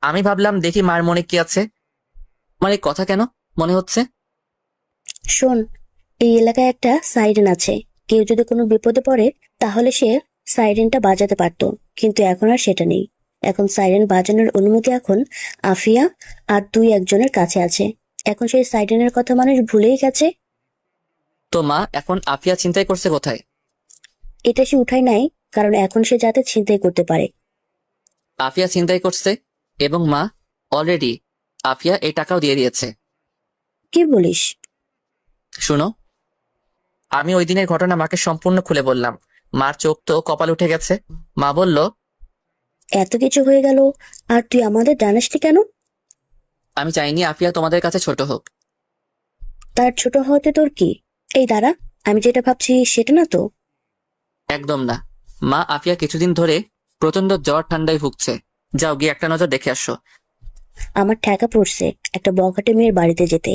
আমি ভাবলাম দেখি মার মনে কি আছে। মানে কথা কেন মনে হচ্ছে? শোন, এই এলাকায় একটা সাইরেন আছে। কেউ যদি কোনো বিপদে পড়ে তাহলে সে সাইরেনটা বাজাতে পারতো, কিন্তু এখন আর সেটা নেই। এখন সাইরেন বাজানোর অনুমতি এখন আফিয়া আর 2-1 জনের কাছে আছে। এখন সেই সাইরেনের কথা মানুষ ভুলেই গেছে। তো মা এখন আফিয়া চিন্তাই করছে কোথায়? এটা সে উঠায় নাই, কারণ এখন সে যাতে ছিনতাই করতে পারে। আফিয়া চিন্তাই করছে এবং মা অলরেডি আফিয়া এই টাকাও দিয়ে দিয়েছে। কি বলিস? শুনো, আমি ওই দিনের ঘটনা মাকে সম্পূর্ণ খুলে বললাম। মার চোখ তো কপাল উঠে গেছে। মা বলল, এত কিছু হয়ে গেল আর তুই আমাদের জানাসনি কেন? আমি চাইনি আফিয়া তোমাদের কাছে ছোট হোক। তার ছোট হওয়াতে তোর কি? এই দাঁড়া, আমি যেটা ভাবছি সেটা না তো। একদম না মা, আফিয়া কিছুদিন ধরে প্রচন্ড জ্বর ঠান্ডায় ভুগছে। যাও গিয়ে একটা নজর দেখে আসো। আমার ঠেকা পড়ছে একটা বখাটে মেয়ের বাড়িতে যেতে।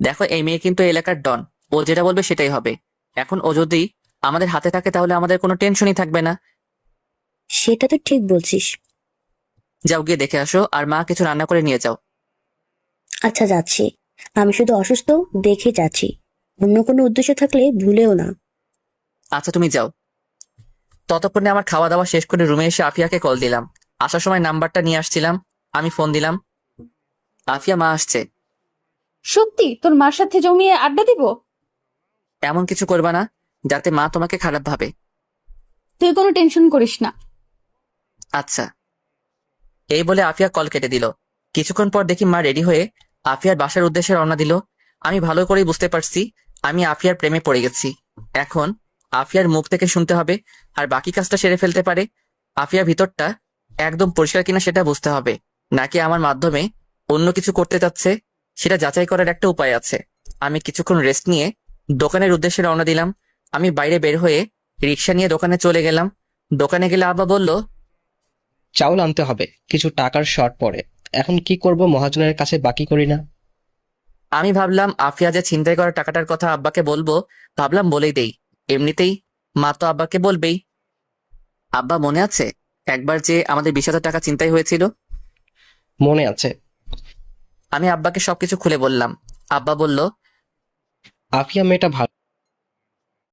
দেখো, এই মেয়ে কিন্তু এলাকার ডন, ও যেটা বলবে সেটাই হবে। এখন ও যদি আমাদের হাতে থাকে তাহলে আমাদের কোনো টেনশনই থাকবে না। সেটা তো ঠিক বলছিস। যাও গিয়ে দেখে আসো, আর মা কিছু রান্না করে নিয়ে যাও। আচ্ছা, যাচ্ছি। আমি শুধু অসুস্থ দেখে যাচ্ছি, অন্য কোনো উদ্দেশ্য থাকলে ভুলেও না। আচ্ছা তুমি যাও। ততক্ষণে আমার খাওয়া দাওয়া শেষ করে রুমে এসে আফিয়াকে কল দিলাম। আসার সময় নাম্বারটা নিয়ে আসছিলাম, আমি ফোন দিলাম। আফিয়া, মা আসছে। সত্যি তোর মার সাথে জমিয়ে আড্ডা দিব? এমন কিছু করবা না যাতে মা তোমাকে খারাপ ভাবে। তুই কোনো টেনশন করিস না। আচ্ছা। এই বলে আফিয়া কল কেটে দিল। কিছুক্ষণ পর দেখি মা রেডি হয়ে আফিয়ার বাসার উদ্দেশ্যে রওনা দিল। আমি ভালো করেই বুঝতে পারছি আমি আফিয়ার প্রেমে পড়ে গেছি। এখন আফিয়ার মুখ থেকে শুনতে হবে, আর বাকি কাজটা সেরে ফেলতে পারে। আফিয়ার ভিতরটা একদম পরিষ্কার কিনা সেটা বুঝতে হবে, নাকি আমার মাধ্যমে অন্য কিছু করতে চাচ্ছে সেটা যাচাই করার একটা উপায় আছে। আমি কিছুক্ষণ রেস্ট নিয়ে দোকানের উদ্দেশ্যে রওনা দিলাম। আমি বাইরে বের হয়ে রিক্সা নিয়ে দোকানে চলে গেলাম। দোকানে গেলে আব্বা বলল, চাউল আনতে হবে, কিছু টাকার শর্ট পড়ে। এখন কি করব, মহাজনের কাছে বাকি করি না। আমি ভাবলাম আফিয়া যে ছিনতাই করা টাকাটার কথা আব্বাকে বলবো, ভাবলাম বলেই দেই। এমনিতেই মা তো আব্বাকে বলবেই। আব্বা, মনে আছে একবার যে আমাদের 20,000 টাকা ছিনতাই হয়েছিল? মনে আছে। আমি আব্বাকে সবকিছু খুলে বললাম। আব্বা বলল, আফিয়া মেয়েটা ভালো।